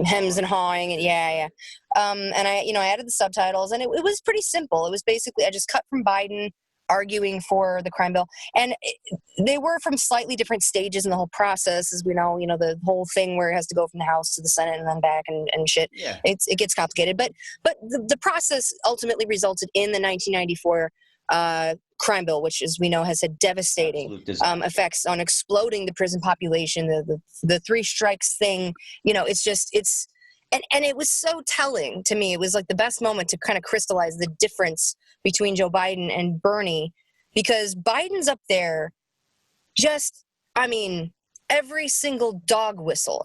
hems and hawing and and I added the subtitles, and it was pretty simple. It was basically I just cut from Biden arguing for the crime bill, and they were from slightly different stages in the whole process. As we know, the whole thing where it has to go from the House to the Senate and then back and shit. Yeah. It gets complicated, but the process ultimately resulted in the 1994 crime bill, which, as we know, has had devastating effects on exploding the prison population. The three strikes thing, and it was so telling to me. It was like the best moment to kind of crystallize the difference between Joe Biden and Bernie, because Biden's up there every single dog whistle,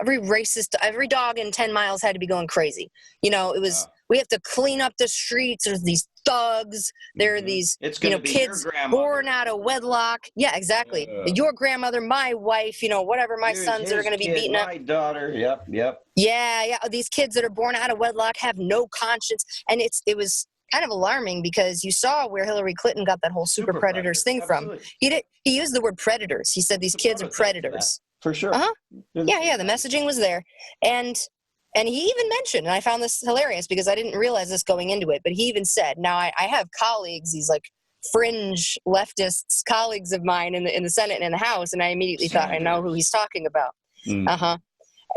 every dog in 10 miles had to be going crazy. It was, we have to clean up the streets. There's these thugs. There are these, kids born out of wedlock. Yeah, exactly. Your grandmother, my wife, whatever, my sons that are going to be beaten up. My daughter. Yep. Yeah. These kids that are born out of wedlock have no conscience. And it was kind of alarming, because you saw where Hillary Clinton got that whole super predators thing from. He used the word predators. He said these kids are predators. For sure. Yeah, the messaging was there. And he even mentioned, and I found this hilarious because I didn't realize this going into it, but he even said, now I have colleagues, these like fringe leftists, colleagues of mine in the Senate and in the House, and I immediately thought, I know who he's talking about.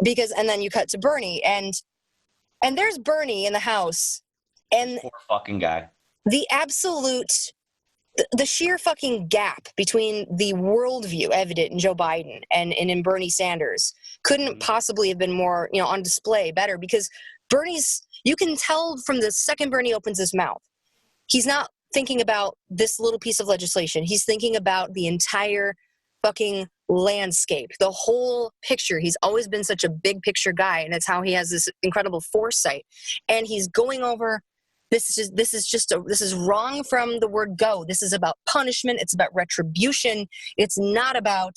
Because, and then you cut to Bernie, and there's Bernie in the House, and poor fucking guy. The absolute, the sheer fucking gap between the worldview evident in Joe Biden and in Bernie Sanders couldn't possibly have been more, on display better, because Bernie's, you can tell from the second Bernie opens his mouth, he's not thinking about this little piece of legislation. He's thinking about the entire fucking landscape, the whole picture. He's always been such a big picture guy, and it's how he has this incredible foresight. And he's going over, this is wrong from the word go. This is about punishment. It's about retribution. It's not about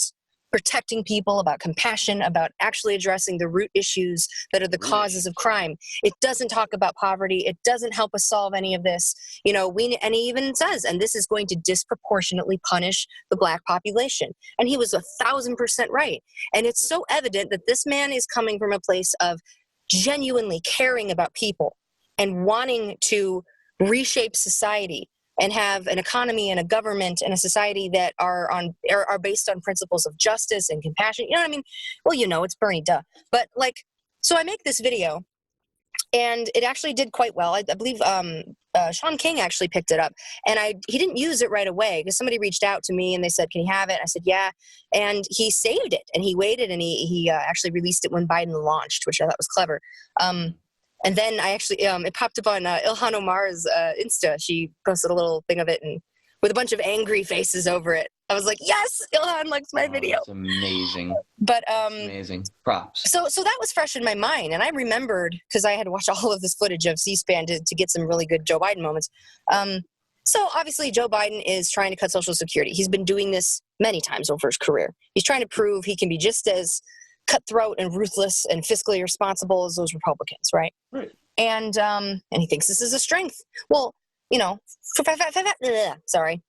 protecting people, about compassion, about actually addressing the root issues that are the causes of crime. It doesn't talk about poverty. It doesn't help us solve any of this. And he even says, and this is going to disproportionately punish the black population. And he was 1,000% right. And it's so evident that this man is coming from a place of genuinely caring about people and wanting to reshape society and have an economy and a government and a society that are based on principles of justice and compassion. You know what I mean? Well, it's Bernie, duh. But so I make this video, and it actually did quite well. I believe Sean King actually picked it up, and he didn't use it right away, because somebody reached out to me and they said, "Can you have it?" I said, "Yeah," and he saved it, and he waited, and he actually released it when Biden launched, which I thought was clever. And then I actually, it popped up on Ilhan Omar's Insta. She posted a little thing of it, and with a bunch of angry faces over it. I was like, yes, Ilhan likes my video. That's amazing. But that's amazing. Props. So that was fresh in my mind, and I remembered, because I had watched all of this footage of C-SPAN to get some really good Joe Biden moments. So obviously Joe Biden is trying to cut Social Security. He's been doing this many times over his career. He's trying to prove he can be just as cutthroat and ruthless and fiscally responsible as those Republicans, right? Right. And he thinks this is a strength. Well, sorry.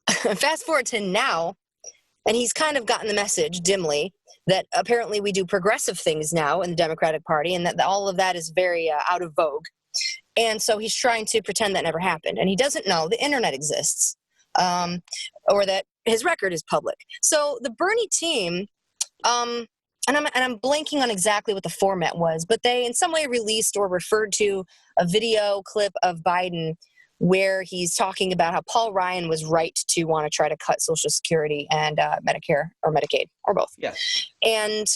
Fast forward to now, and he's kind of gotten the message dimly that apparently we do progressive things now in the Democratic Party, and that all of that is very out of vogue. And so he's trying to pretend that never happened, and he doesn't know the internet exists, or that his record is public. So the Bernie team, and I'm blanking on exactly what the format was, but they in some way released or referred to a video clip of Biden where he's talking about how Paul Ryan was right to want to try to cut Social Security and Medicare or Medicaid, or both. Yes. And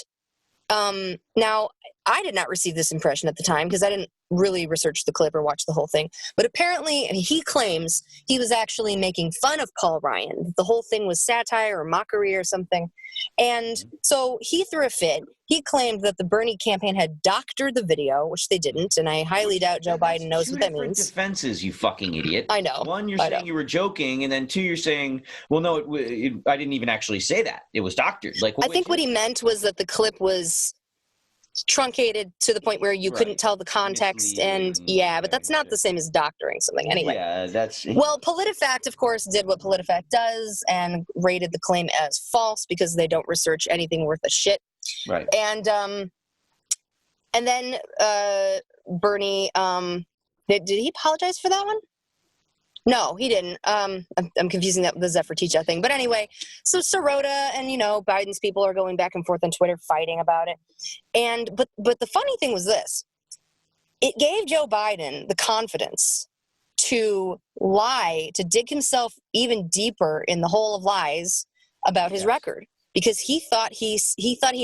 now, I did not receive this impression at the time, because I didn't really research the clip or watch the whole thing. But apparently, he claims he was actually making fun of Paul Ryan. The whole thing was satire or mockery or something. And so he threw a fit. He claimed that the Bernie campaign had doctored the video, which they didn't, and I highly doubt Joe Biden knows what that means. Two different defenses, you fucking idiot. I know. One, you're saying you were joking, and then two, you're saying, well, no, I didn't even actually say that. It was doctored. I think what he meant was that the clip was truncated to the point where you couldn't tell the context, and but that's not the same as doctoring something anyway. Yeah, that's... Well, PolitiFact, of course, did what PolitiFact does and rated the claim as false, because they don't research anything worth a shit. Right. And then Bernie, did he apologize for that one? No, he didn't. I'm confusing that with the Zephyr Teachout thing. But anyway, so Sirota and, Biden's people are going back and forth on Twitter fighting about it. But the funny thing was this. It gave Joe Biden the confidence to lie, to dig himself even deeper in the hole of lies about his record, because he thought he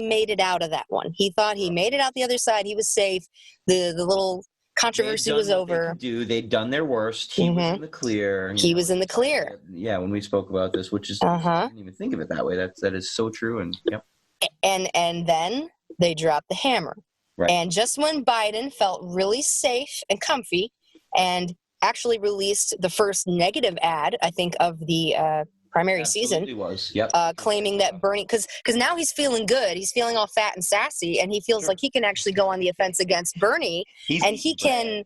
made it out of that one. He thought he made it out the other side. He was safe. The little controversy was over. They'd done their worst. He was in the clear. He was in the clear. Yeah, when we spoke about this, which is I didn't even think of it that way. That is so true. And and then they dropped the hammer. Right. And just when Biden felt really safe and comfy, and actually released the first negative ad, I think, of the primary season, was. Yep. Claiming that Bernie, because now he's feeling good, he's feeling all fat and sassy, and he feels like he can actually go on the offense against Bernie, and he can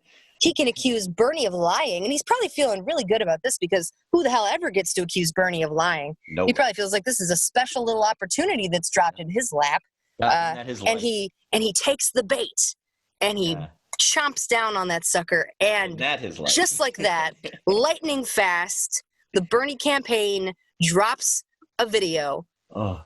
accuse Bernie of lying, and he's probably feeling really good about this, because who the hell ever gets to accuse Bernie of lying? Nope. He probably feels like this is a special little opportunity that's dropped in his lap, and he takes the bait, and he chomps down on that sucker, and just like that, lightning fast, the Bernie campaign drops a video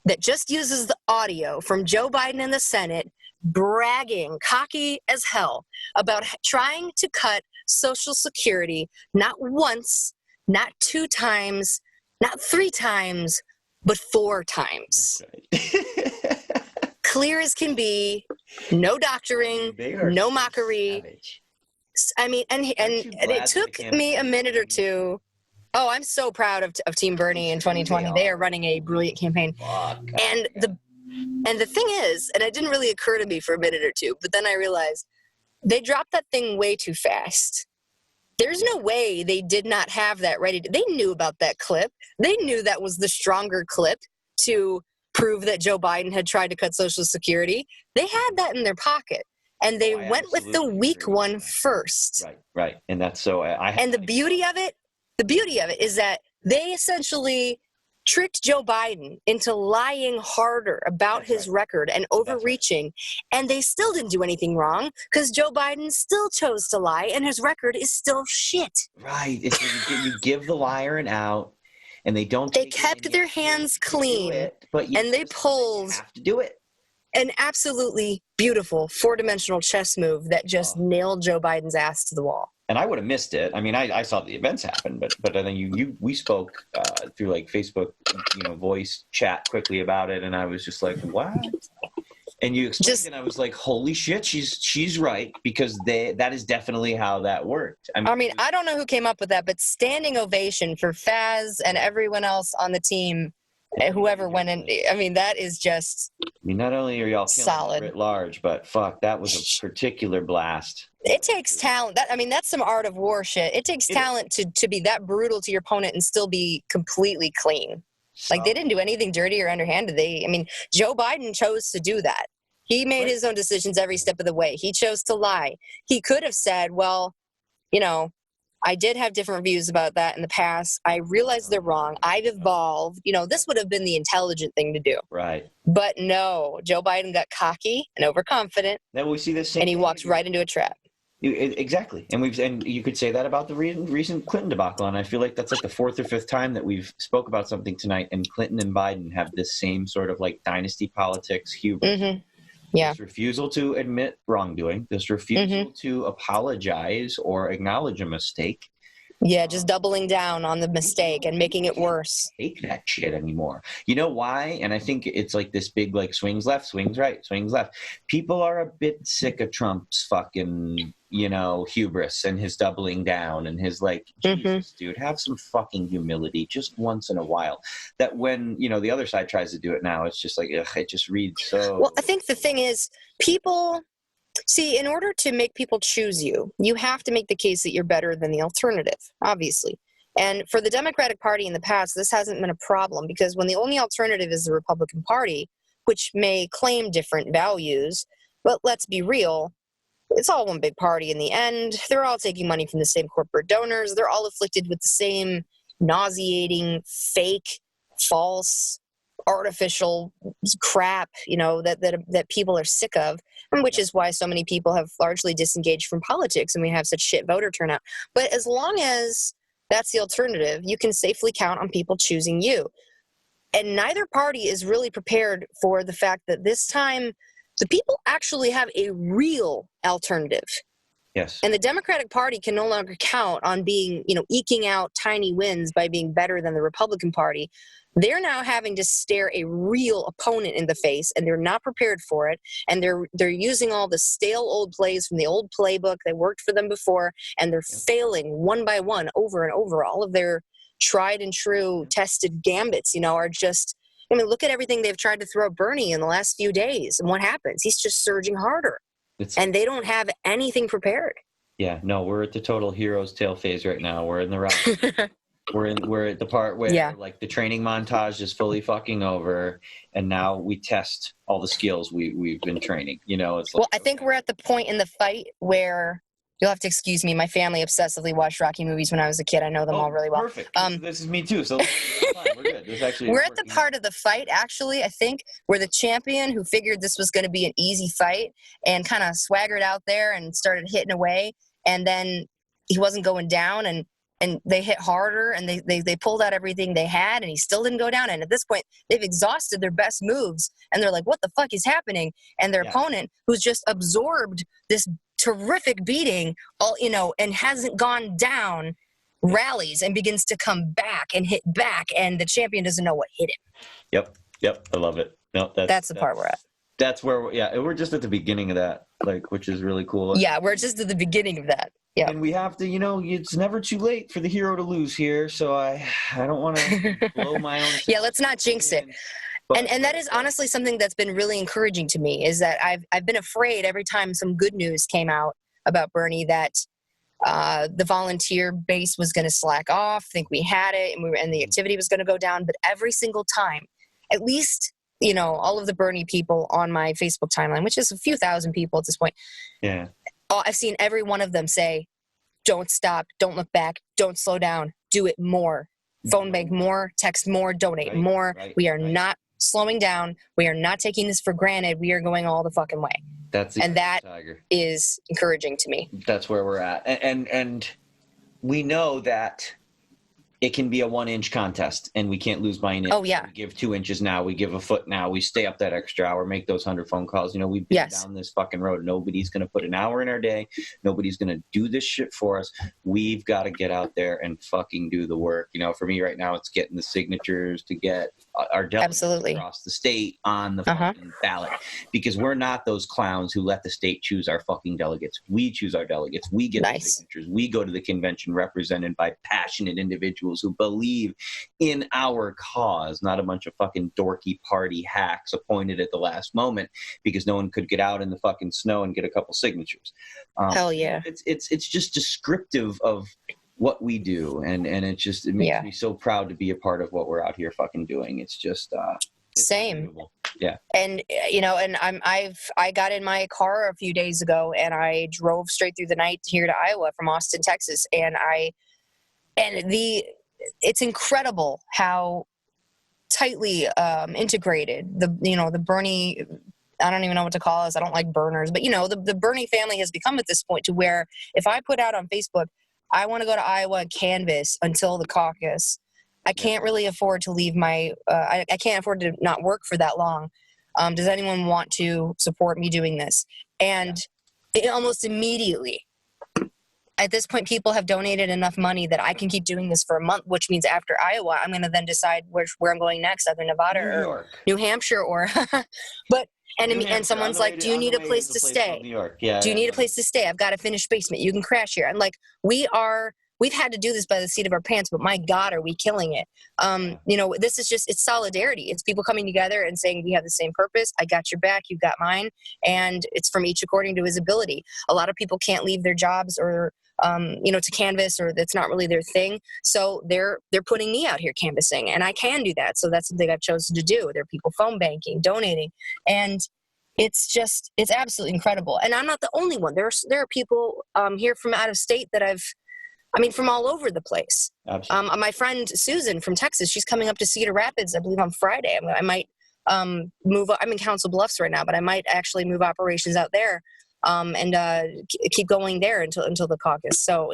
that just uses the audio from Joe Biden in the Senate bragging, cocky as hell, about trying to cut Social Security not once, not 2 times, not 3 times, but 4 times. Clear as can be, no doctoring, no mockery. I mean, and it took me a minute or two. Oh, I'm so proud of Team Bernie in 2020. They are running a brilliant campaign. And the thing is, and it didn't really occur to me for a minute or two, but then I realized they dropped that thing way too fast. There's no way they did not have that ready. They knew about that clip. They knew that was the stronger clip to prove that Joe Biden had tried to cut Social Security. They had that in their pocket, and they went with the weak one first. Right. And that's so. And the beauty of it is that they essentially tricked Joe Biden into lying harder about his record and overreaching, and they still didn't do anything wrong, because Joe Biden still chose to lie, and his record is still shit. Right. You give the liar an out. And they kept their hands clean, and they pulled have to do it. An absolutely beautiful 4-dimensional chess move that just nailed Joe Biden's ass to the wall. And I would have missed it. I mean, I saw the events happen, but then we spoke through like Facebook, voice chat quickly about it, and I was just like, what? And you explained, and I was like, holy shit, she's right, because that is definitely how that worked. I mean, I don't know who came up with that, but standing ovation for Faz and everyone else on the team, whoever went in. I mean, that is just not only are y'all solid writ large, but fuck, that was a particular blast. It takes talent. That's some art of war shit. It takes talent to be that brutal to your opponent and still be completely clean. Like, they didn't do anything dirty or underhanded. Joe Biden chose to do that. He made his own decisions every step of the way. He chose to lie. He could have said, well, I did have different views about that in the past. I realize they're wrong. I've evolved. This would have been the intelligent thing to do. Right. But no, Joe Biden got cocky and overconfident. Then we see this same and he walked right into a trap. Exactly. And you could say that about the recent Clinton debacle. And I feel like that's like the 4th or 5th time that we've spoke about something tonight. And Clinton and Biden have this same sort of like dynasty politics hubris. Mm-hmm. Yeah. This refusal to admit wrongdoing, this refusal to apologize or acknowledge a mistake. Yeah, just doubling down on the mistake and making it worse. Take that shit anymore. You know why? And I think it's like this big like swings left, swings right, swings left. People are a bit sick of Trump's fucking, hubris and his doubling down and his like, Jesus, dude, have some fucking humility just once in a while. That when, the other side tries to do it now, it's just like, ugh, it just reads so. Well, I think the thing is, people... See, in order to make people choose you, you have to make the case that you're better than the alternative, obviously. And for the Democratic Party in the past, this hasn't been a problem, because when the only alternative is the Republican Party, which may claim different values, but let's be real, it's all one big party in the end. They're all taking money from the same corporate donors. They're all afflicted with the same nauseating, fake, false, artificial crap, that people are sick of, and which is why so many people have largely disengaged from politics and we have such shit voter turnout. But as long as that's the alternative. You can safely count on people choosing you. And neither party is really prepared for the fact that this time the people actually have a real alternative. Yes. And the Democratic Party can no longer count on being, eking out tiny wins by being better than the Republican Party. They're now having to stare a real opponent in the face, and they're not prepared for it. And they're using all the stale old plays from the old playbook that worked for them before, and they're failing one by one over and over. All of their tried and true tested gambits, are just, look at everything they've tried to throw at Bernie in the last few days. And what happens? He's just surging harder. And they don't have anything prepared. Yeah, no, we're at the total hero's tale phase right now. We're in the route. we're at the part where like the training montage is fully fucking over, and now we test all the skills we've been training. It's like, well, I think we're at the point in the fight where you'll have to excuse me. My family obsessively watched Rocky movies when I was a kid. I know them all really well. Perfect. This is me too. So fine. We're good. This actually we're at the part of the fight, actually, I think, where the champion who figured this was going to be an easy fight and kind of swaggered out there and started hitting away, and then he wasn't going down, and they hit harder, and they pulled out everything they had, and he still didn't go down. And at this point, they've exhausted their best moves, and they're like, what the fuck is happening? And their opponent, who's just absorbed this terrific beating, and hasn't gone down, rallies and begins to come back and hit back, and the champion doesn't know what hit him. Yep. I love it. No, that's the part we're at. That's where we're just at the beginning of that, which is really cool. Yeah, we're just at the beginning of that. Yeah. And we have to, it's never too late for the hero to lose here. So I don't want to blow my own. Yeah, let's not jinx it. And that is honestly something that's been really encouraging to me, is that I've been afraid every time some good news came out about Bernie that the volunteer base was going to slack off. I think we had it, and the activity was going to go down. But every single time, at least, all of the Bernie people on my Facebook timeline, which is a few thousand people at this point. Yeah. I've seen every one of them say, don't stop, don't look back, don't slow down, do it more. Phone bank more, text more, donate more. We are not slowing down. We are not taking this for granted. We are going all the fucking way. That is encouraging to me. That's where we're at. And we know that it can be a 1-inch contest, and we can't lose by an inch. Oh, yeah. We give 2 inches now. We give a foot now. We stay up that extra hour, make those 100 phone calls. We've been down this fucking road. Nobody's going to put an hour in our day. Nobody's going to do this shit for us. We've got to get out there and fucking do the work. For me right now, it's getting the signatures to get our delegates across the state on the fucking ballot, because we're not those clowns who let the state choose our fucking delegates. We choose our delegates. We get the signatures. We go to the convention represented by passionate individuals who believe in our cause, not a bunch of fucking dorky party hacks appointed at the last moment because no one could get out in the fucking snow and get a couple signatures. Hell yeah. It's just descriptive of what we do, and it makes me so proud to be a part of what we're out here fucking doing. It's just it's same. unbelievable. Yeah. And and I got in my car a few days ago, and I drove straight through the night here to Iowa from Austin, Texas, and it's incredible how tightly integrated the Bernie, I don't even know what to call us. I don't like burners, but the Bernie family has become at this point to where if I put out on Facebook, I want to go to Iowa and canvass until the caucus, I can't really afford to leave I can't afford to not work for that long. Does anyone want to support me doing this? And almost immediately, at this point, people have donated enough money that I can keep doing this for a month, which means after Iowa, I'm going to then decide where I'm going next, either Nevada or New Hampshire or, and someone's like, do you need a place to stay? Do you need a place to stay? I've got a finished basement. You can crash here. I'm like, we've had to do this by the seat of our pants, but my God, are we killing it? This is it's solidarity. It's people coming together and saying, we have the same purpose. I got your back. You got mine. And it's from each according to his ability. A lot of people can't leave their jobs or, to canvas, or that's not really their thing. So they're putting me out here canvassing, and I can do that. So that's something I've chosen to do. There are people phone banking, donating, and it's absolutely incredible. And I'm not the only one. There are people here from out of state that from all over the place. Absolutely. My friend Susan from Texas, she's coming up to Cedar Rapids, I believe, on Friday. I might move. I'm in Council Bluffs right now, but I might actually move operations out there and keep going there until the caucus. So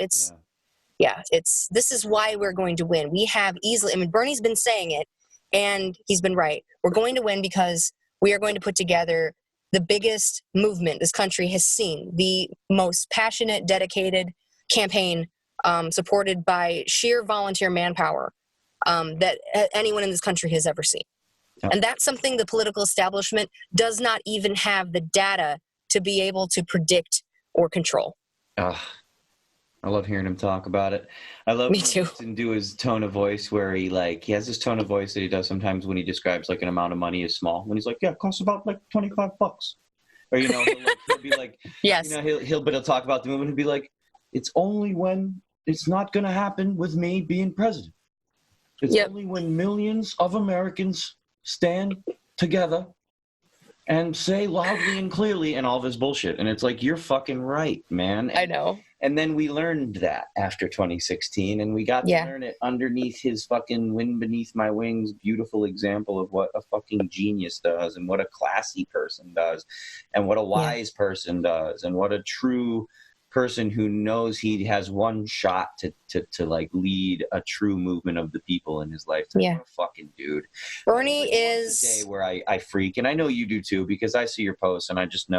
yeah, this is why we're going to win. We have easily, I mean, Bernie's been saying it, and he's been right. We're going to win because we are going to put together the biggest movement this country has seen, the most passionate, dedicated campaign supported by sheer volunteer manpower that anyone in this country has ever seen. Yep. And that's something the political establishment does not even have the data to be able to predict or control. I love hearing him talk about it. I love Me too. And do his tone of voice where he has this tone of voice that he does sometimes when he describes like an amount of money is small. When he's like, yeah, it costs about like $25. Or, you know, he'll be like, yes. You know, he'll talk about the movement and be like, it's only when it's not going to happen with me being president. It's only when millions of Americans stand together and say loudly and clearly and all of his bullshit. And it's like, you're fucking right, man. I know. And then we learned that after 2016, and we got to learn it underneath his fucking wind beneath my wings, beautiful example of what a fucking genius does and what a classy person does and what a wise person does and what a true person who knows he has one shot to like lead a true movement of the people in his lifetime. What a fucking dude. Bernie like, is a day where I freak, and I know you do too, because I see your posts and I just know,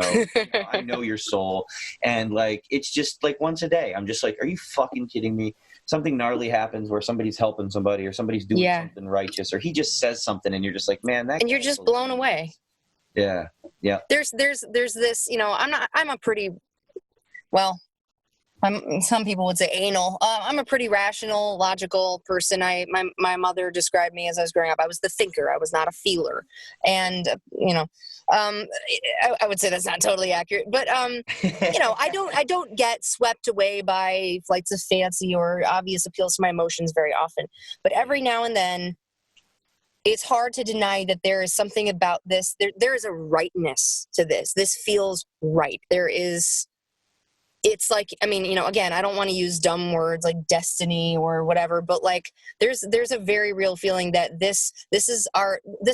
I know your soul, and like it's just like once a day I'm just like, are you fucking kidding me? Something gnarly happens where somebody's helping somebody or somebody's doing something righteous, or he just says something and you're just like, man, that, and you're just blown away. Yeah. There's this, you know, I'm a pretty, well, some people would say anal. I'm a pretty rational, logical person. My mother described me as I was growing up. I was the thinker. I was not a feeler. And, you know, I would say that's not totally accurate. But, you know, I don't get swept away by flights of fancy or obvious appeals to my emotions very often. But every now and then, it's hard to deny that there is something about this. There is a rightness to this. This feels right. It's like, I mean, you know, again, I don't want to use dumb words like destiny or whatever, but like there's a very real feeling that this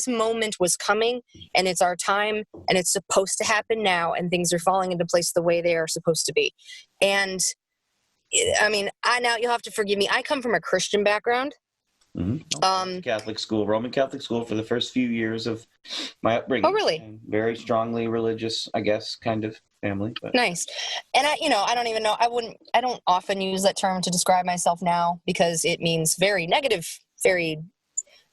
moment was coming and it's our time and it's supposed to happen now and things are falling into place the way they are supposed to be. And I mean, now you'll have to forgive me. I come from a Christian background. Mm-hmm. Roman Catholic school for the first few years of my upbringing. Oh, really? And very strongly religious, I guess, kind of family. But. Nice. And I don't even know. I don't often use that term to describe myself now because it means very negative, very,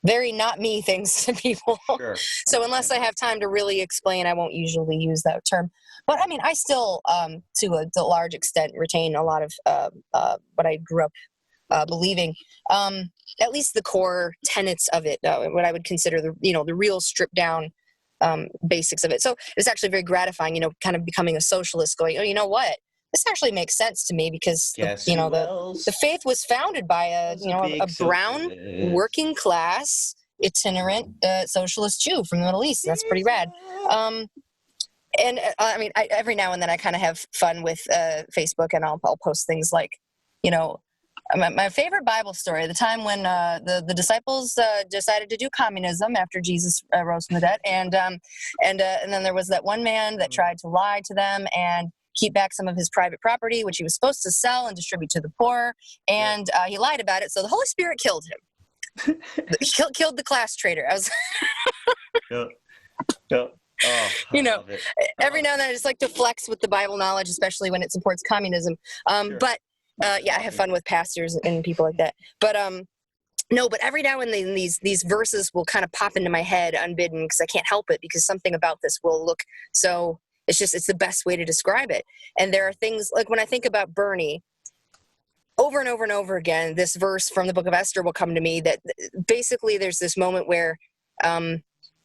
very not me things to people. Sure. So unless I have time to really explain, I won't usually use that term. But I mean, I still, to a large extent, retain a lot of what I grew up believing. At least the core tenets of it, what I would consider the real stripped down basics of it. So it's actually very gratifying, you know, kind of becoming a socialist going, oh, you know what? This actually makes sense to me because, the faith was founded by a brown working class itinerant socialist Jew from the Middle East. That's pretty rad. And I mean, every now and then I kind of have fun with Facebook and I'll post things like, you know, my favorite Bible story, the time when the disciples decided to do communism after Jesus rose from the dead, and then there was that one man that tried to lie to them and keep back some of his private property, which he was supposed to sell and distribute to the poor, and he lied about it, so the Holy Spirit killed him. Killed the class traitor. I was Oh, you know, every now and then I just like to flex with the Bible knowledge, especially when it supports communism. Sure. But I have fun with pastors and people like that. But no, but every now and then these verses will kind of pop into my head unbidden because I can't help it because something about this will look so. It's the best way to describe it. And there are things like when I think about Bernie, over and over and over again, this verse from the book of Esther will come to me that basically there's this moment where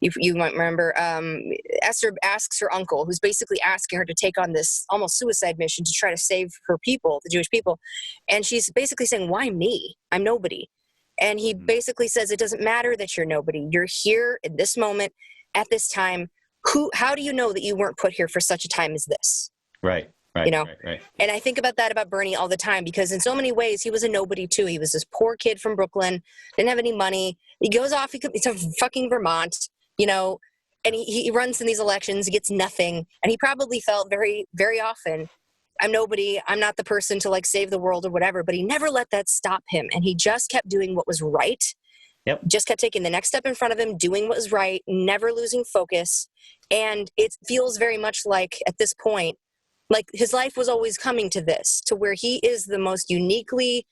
you might remember Esther asks her uncle, who's basically asking her to take on this almost suicide mission to try to save her people, the Jewish people. And she's basically saying, why me? I'm nobody. And he basically says, it doesn't matter that you're nobody. You're here in this moment at this time. How do you know that you weren't put here for such a time as this? Right. You know, right. And I think about that about Bernie all the time because in so many ways he was a nobody too. He was this poor kid from Brooklyn, didn't have any money. He goes off, he's from fucking Vermont, you know, and he runs in these elections, he gets nothing. And he probably felt very, very often I'm nobody. I'm not the person to like save the world or whatever. But he never let that stop him. And he just kept doing what was right. Yep. Just kept taking the next step in front of him, doing what was right, never losing focus. And it feels very much like at this point, like his life was always coming to this, to where he is the most uniquely,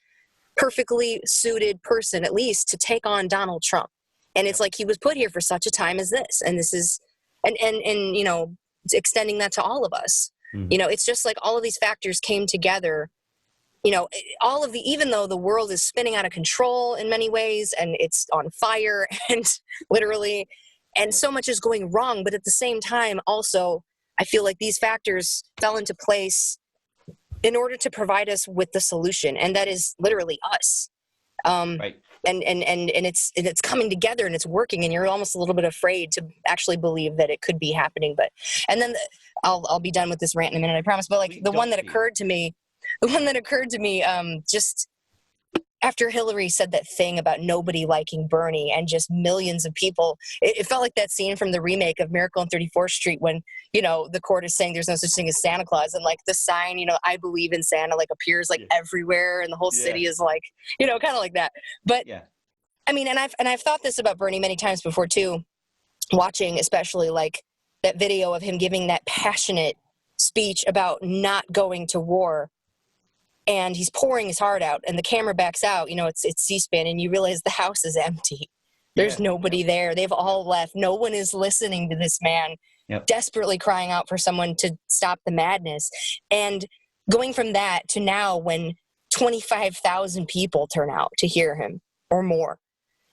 perfectly suited person, at least, to take on Donald Trump. And it's like he was put here for such a time as this. And this is, and you know, extending that to all of us. Mm-hmm. You know, it's just like all of these factors came together. You know, all of the, even though the world is spinning out of control in many ways and it's on fire and literally, and so much is going wrong, but at the same time, also, I feel like these factors fell into place in order to provide us with the solution. And that is literally us. Right. And it's coming together and it's working, and you're almost a little bit afraid to actually believe that it could be happening. But, and then I'll be done with this rant in a minute, I promise. But like the one that occurred to me, just after Hillary said that thing about nobody liking Bernie and just millions of people, it felt like that scene from the remake of Miracle on 34th Street when, you know, the court is saying there's no such thing as Santa Claus, and like the sign, you know, I believe in Santa, like appears like everywhere, and the whole city is like, you know, kind of like that. But I mean, and I've thought this about Bernie many times before too, watching especially like that video of him giving that passionate speech about not going to war. And he's pouring his heart out, and the camera backs out. You know, it's C-SPAN, and you realize the house is empty. There's nobody there. They've all left. No one is listening to this man desperately crying out for someone to stop the madness. And going from that to now when 25,000 people turn out to hear him or more.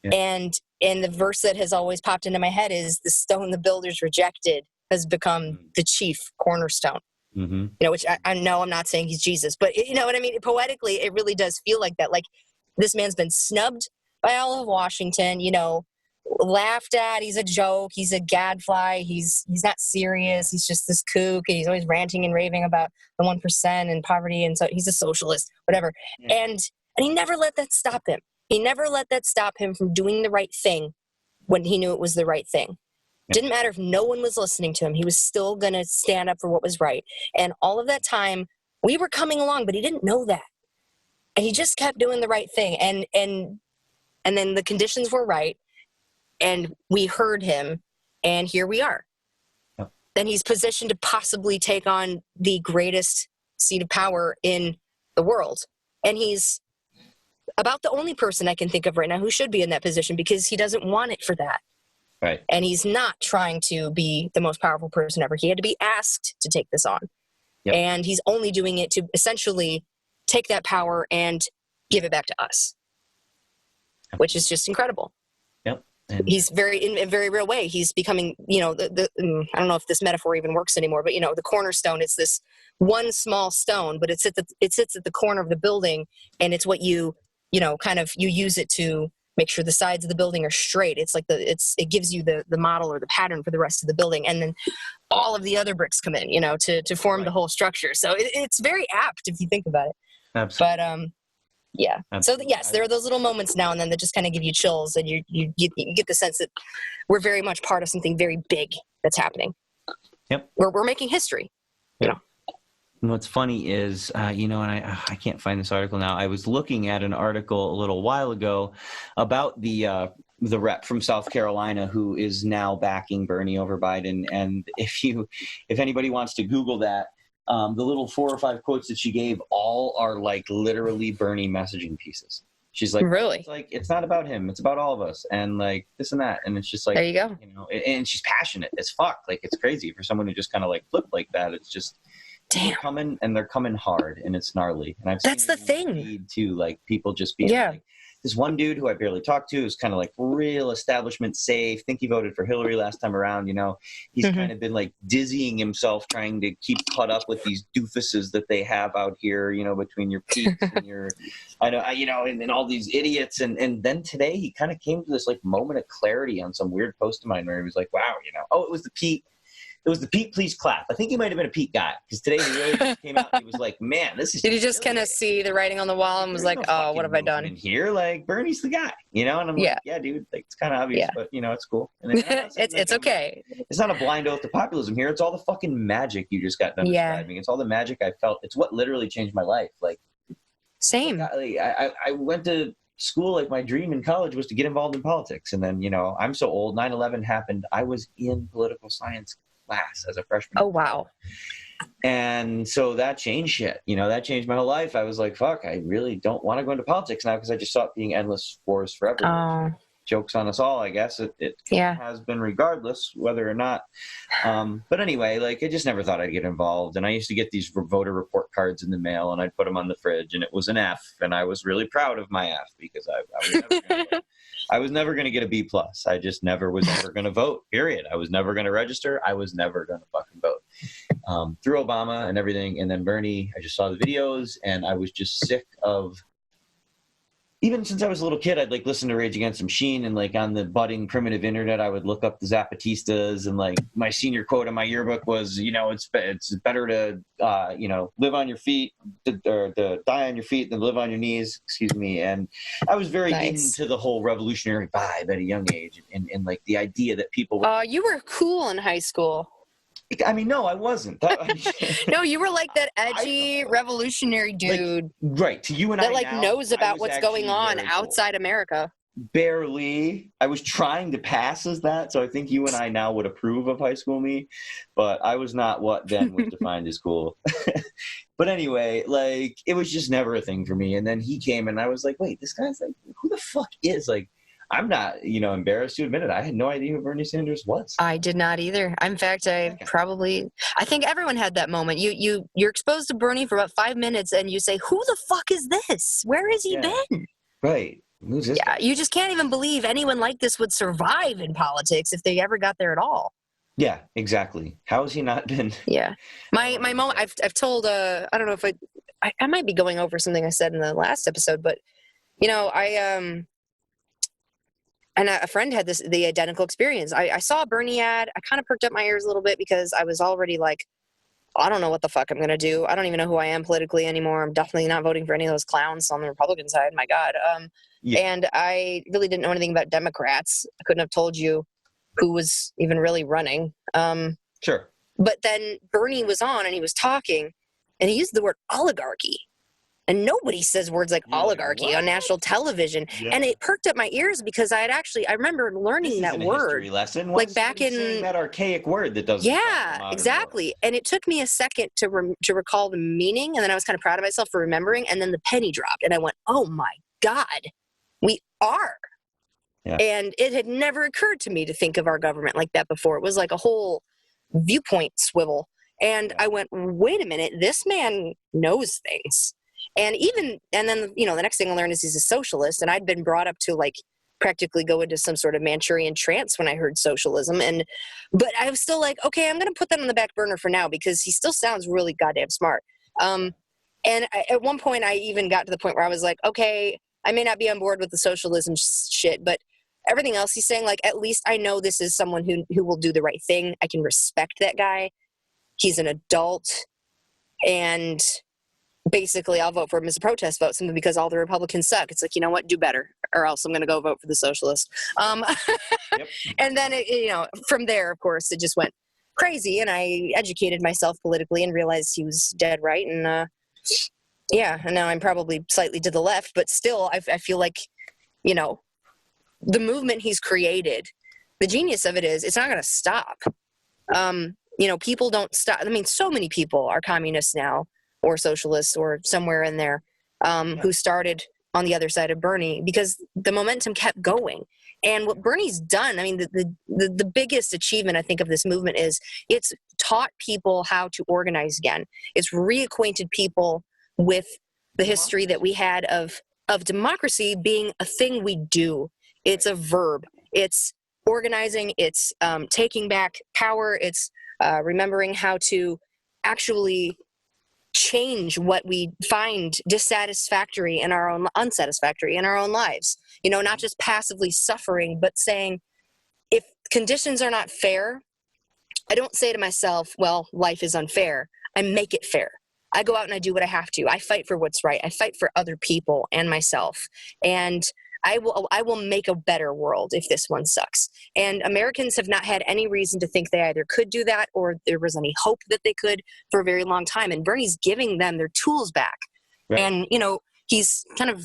And the verse that has always popped into my head is the stone the builders rejected has become the chief cornerstone. Mm-hmm. You know, which I know I'm not saying he's Jesus, but you know what I mean? Poetically, it really does feel like that. Like this man's been snubbed by all of Washington, you know, laughed at. He's a joke. He's a gadfly. He's not serious. He's just this kook. And he's always ranting and raving about the 1% and poverty. And so he's a socialist, whatever. And he never let that stop him. He never let that stop him from doing the right thing when he knew it was the right thing. Didn't matter if no one was listening to him. He was still going to stand up for what was right. And all of that time, we were coming along, but he didn't know that. And he just kept doing the right thing. And then the conditions were right. And we heard him. And here we are. Yep. And he's positioned to possibly take on the greatest seat of power in the world. And he's about the only person I can think of right now who should be in that position, because he doesn't want it for that. Right. And he's not trying to be the most powerful person ever. He had to be asked to take this on. Yep. And he's only doing it to essentially take that power and give it back to us, which is just incredible. Yep. And he's in a very real way. He's becoming, you know, I don't know if this metaphor even works anymore, but, you know, the cornerstone, it's this one small stone, but it sits at the corner of the building, and it's what you know, kind of, you use it to make sure the sides of the building are straight. It's like it gives you the model or the pattern for the rest of the building. And then all of the other bricks come in, you know, to form the whole structure. So it's very apt if you think about it. Absolutely. But, yeah. Absolutely. So yes, there are those little moments now and then that just kind of give you chills, and you get the sense that we're very much part of something very big that's happening. Yep. We're making history, you know. And what's funny is, you know, and I can't find this article now. I was looking at an article a little while ago about the rep from South Carolina who is now backing Bernie over Biden. And if anybody wants to Google that, the little 4 or 5 quotes that she gave all are like literally Bernie messaging pieces. She's like, really? It's like, it's not about him. It's about all of us. And like this and that. And it's just like, there you go. You know, and she's passionate as fuck. Like, it's crazy for someone who just kind of like flipped like that. It's just, damn. They're coming hard, and it's gnarly. And that's the thing too, like people just being like, this one dude who I barely talked to is kind of like real establishment safe. Think he voted for Hillary last time around. You know, he's kind of been like dizzying himself trying to keep caught up with these doofuses that they have out here, you know, between your peaks and your, and all these idiots. And then today he kind of came to this like moment of clarity on some weird post of mine where he was like, wow, you know, oh, it was the Pete It was the Pete, please clap. I think he might have been a Pete guy because today he really just came out and he was like, man, this is. Did you just kind of see the writing on the wall and was like, oh, what have I done? In here, like Bernie's the guy, you know? And I'm like, yeah, dude, like it's kind of obvious, but you know, it's cool. And it's okay. It's not a blind oath to populism here. It's all the fucking magic you just got done describing. It's all the magic I felt. It's what literally changed my life. Like, same. I went to school, like my dream in college was to get involved in politics. And then, you know, I'm so old, 9/11 happened. I was in political science class as a freshman. Oh, wow. And so that changed shit. You know, that changed my whole life. I was like, fuck, I really don't want to go into politics now because I just saw it being endless wars forever. Jokes on us all, I guess. It has been regardless, whether or not. But anyway, like I just never thought I'd get involved. And I used to get these voter report cards in the mail and I'd put them on the fridge and it was an F. And I was really proud of my F because I was never going to get a B plus. I just never was ever going to vote, period. I was never going to register. I was never going to fucking vote. Through Obama and everything. And then Bernie, I just saw the videos and I was just sick of, even since I was a little kid, I'd like listen to Rage Against the Machine and like on the budding primitive internet, I would look up the Zapatistas and like my senior quote in my yearbook was, you know, it's better to, you know, live on your feet or to die on your feet than live on your knees, excuse me. And I was very into the whole revolutionary vibe at a young age and like the idea that people were. You were cool in high school. I mean, no, I wasn't. No, you were like that edgy revolutionary dude. Like, right. To you and that I like now, knows about what's going on outside America. Barely. I was trying to pass as that. So I think you and I now would approve of high school me, but I was not what then was defined as cool. But anyway, like it was just never a thing for me. And then he came and I was like, wait, this guy's like, who the fuck is like, I'm not, you know, embarrassed to admit it. I had no idea who Bernie Sanders was. I did not either. In fact, I think everyone had that moment. You're exposed to Bernie for about 5 minutes and you say, who the fuck is this? Where has he been? Right. Who's this guy? You just can't even believe anyone like this would survive in politics if they ever got there at all. Yeah, exactly. How has he not been? Yeah. My moment, I've told, I don't know if I might be going over something I said in the last episode, but, you know, and a friend had the identical experience. I saw a Bernie ad. I kind of perked up my ears a little bit because I was already like, I don't know what the fuck I'm going to do. I don't even know who I am politically anymore. I'm definitely not voting for any of those clowns on the Republican side. My God. And I really didn't know anything about Democrats. I couldn't have told you who was even really running. Sure. But then Bernie was on and he was talking and he used the word oligarchy. And nobody says words like oligarchy on national television. Yeah. And it perked up my ears because I remember learning that word. History lesson. Like back in that archaic word that doesn't. Yeah, exactly. World. And it took me a second to recall the meaning. And then I was kind of proud of myself for remembering. And then the penny dropped and I went, oh my God, we are. Yeah. And it had never occurred to me to think of our government like that before. It was like a whole viewpoint swivel. And I went, wait a minute, this man knows things. And then, you know, the next thing I learned is he's a socialist. And I'd been brought up to like practically go into some sort of Manchurian trance when I heard socialism. But I was still like, okay, I'm going to put that on the back burner for now because he still sounds really goddamn smart. At one point I even got to the point where I was like, okay, I may not be on board with the socialism shit, but everything else he's saying, like, at least I know this is someone who will do the right thing. I can respect that guy. He's an adult. And basically I'll vote for him as a protest vote simply because all the Republicans suck. It's like, you know what, do better or else I'm going to go vote for the socialist. Yep. And then, you know, from there, of course, it just went crazy and I educated myself politically and realized he was dead right. And and now I'm probably slightly to the left, but still I feel like, you know, the movement he's created, the genius of it is it's not going to stop. You know, people don't stop. I mean, so many people are communists now or socialists or somewhere in there who started on the other side of Bernie because the momentum kept going. And what Bernie's done, I mean, the biggest achievement, I think, of this movement is it's taught people how to organize again. It's reacquainted people with the history that we had of democracy being a thing we do. It's a verb. It's organizing. It's taking back power. It's remembering how to actually change what we find dissatisfactory in our own, unsatisfactory in our own lives. You know, not just passively suffering, but saying if conditions are not fair, I don't say to myself, well, life is unfair. I make it fair. I go out and I do what I have to. I fight for what's right. I fight for other people and myself. And I will make a better world if this one sucks. And Americans have not had any reason to think they either could do that or there was any hope that they could for a very long time. And Bernie's giving them their tools back. Right. And, he's kind of,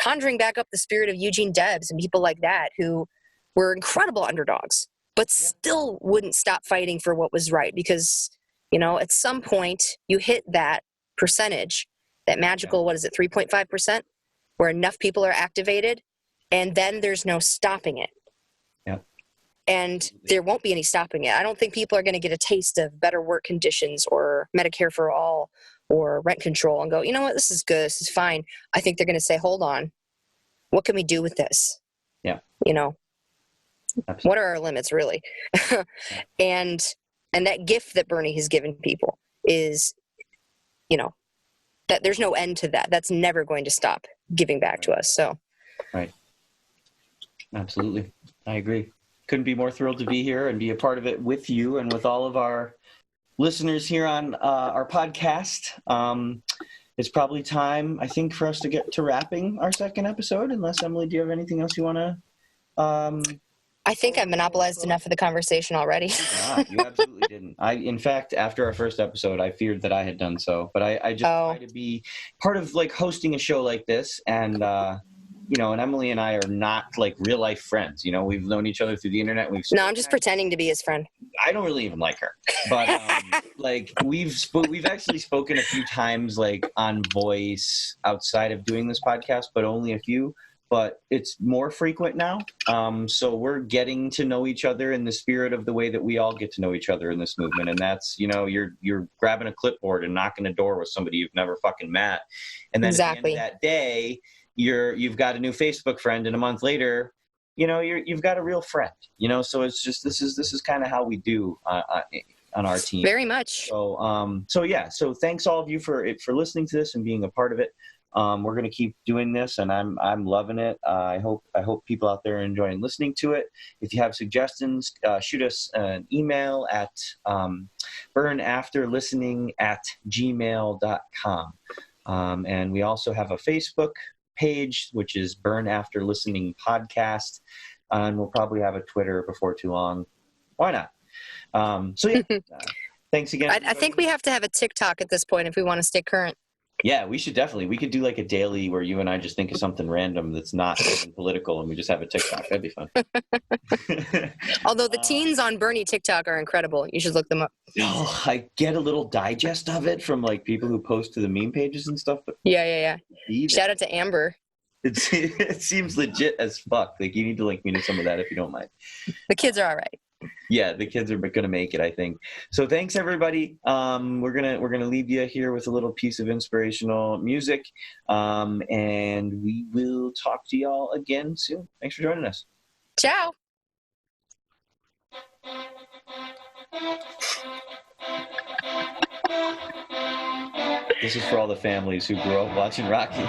conjuring back up the spirit of Eugene Debs and people like that who were incredible underdogs, but still wouldn't stop fighting for what was right because, at some point you hit that percentage, that magical, 3.5%? Where enough people are activated, and then there's no stopping it. Yeah. And there won't be any stopping it. I don't think people are going to get a taste of better work conditions or Medicare for all or rent control and go, you know what, this is good, this is fine. I think they're going to say, hold on, what can we do with this? Yeah. Absolutely. What are our limits, really? and that gift that Bernie has given people is, that there's no end to that. That's never going to stop giving back to us. So. Right. Absolutely. I agree. Couldn't be more thrilled to be here and be a part of it with you and with all of our listeners here on our podcast. It's probably time, I think, for us to get to wrapping our second episode, unless, Emily, do you have anything else you want to I think I've monopolized enough of the conversation already. You absolutely didn't. In fact, after our first episode, I feared that I had done so. But I just try to be part of hosting a show like this. And, and Emily and I are not real life friends. We've known each other through the internet. No, I'm just pretending to be his friend. I don't really even like her. But we've actually spoken a few times on voice outside of doing this podcast, but only a few. But it's more frequent now. So we're getting to know each other in the spirit of the way that we all get to know each other in this movement. And that's, you're grabbing a clipboard and knocking a door with somebody you've never fucking met. And then at the end of that day, you've got a new Facebook friend, and a month later, you've got a real friend, so it's just, this is kind of how we do on our team. Very much. So thanks all of you for listening to this and being a part of it. We're going to keep doing this, and I'm loving it. I hope people out there are enjoying listening to it. If you have suggestions, shoot us an email at burnafterlistening@gmail.com. And we also have a Facebook page, which is Burn After Listening Podcast, and we'll probably have a Twitter before too long. Why not? Thanks again. I think we have to have a TikTok at this point if we want to stay current. Yeah, we should definitely. We could do a daily where you and I just think of something random that's not even political, and we just have a TikTok. That'd be fun. Although the teens on Bernie TikTok are incredible. You should look them up. I get a little digest of it from people who post to the meme pages and stuff. But yeah. Shout out to Amber. It seems legit as fuck. You need to link me to some of that if you don't mind. The kids are all right. Yeah, the kids are going to make it, I think. So thanks, everybody. We're gonna leave you here with a little piece of inspirational music, and we will talk to y'all again soon. Thanks for joining us. Ciao. This is for all the families who grew up watching Rocky.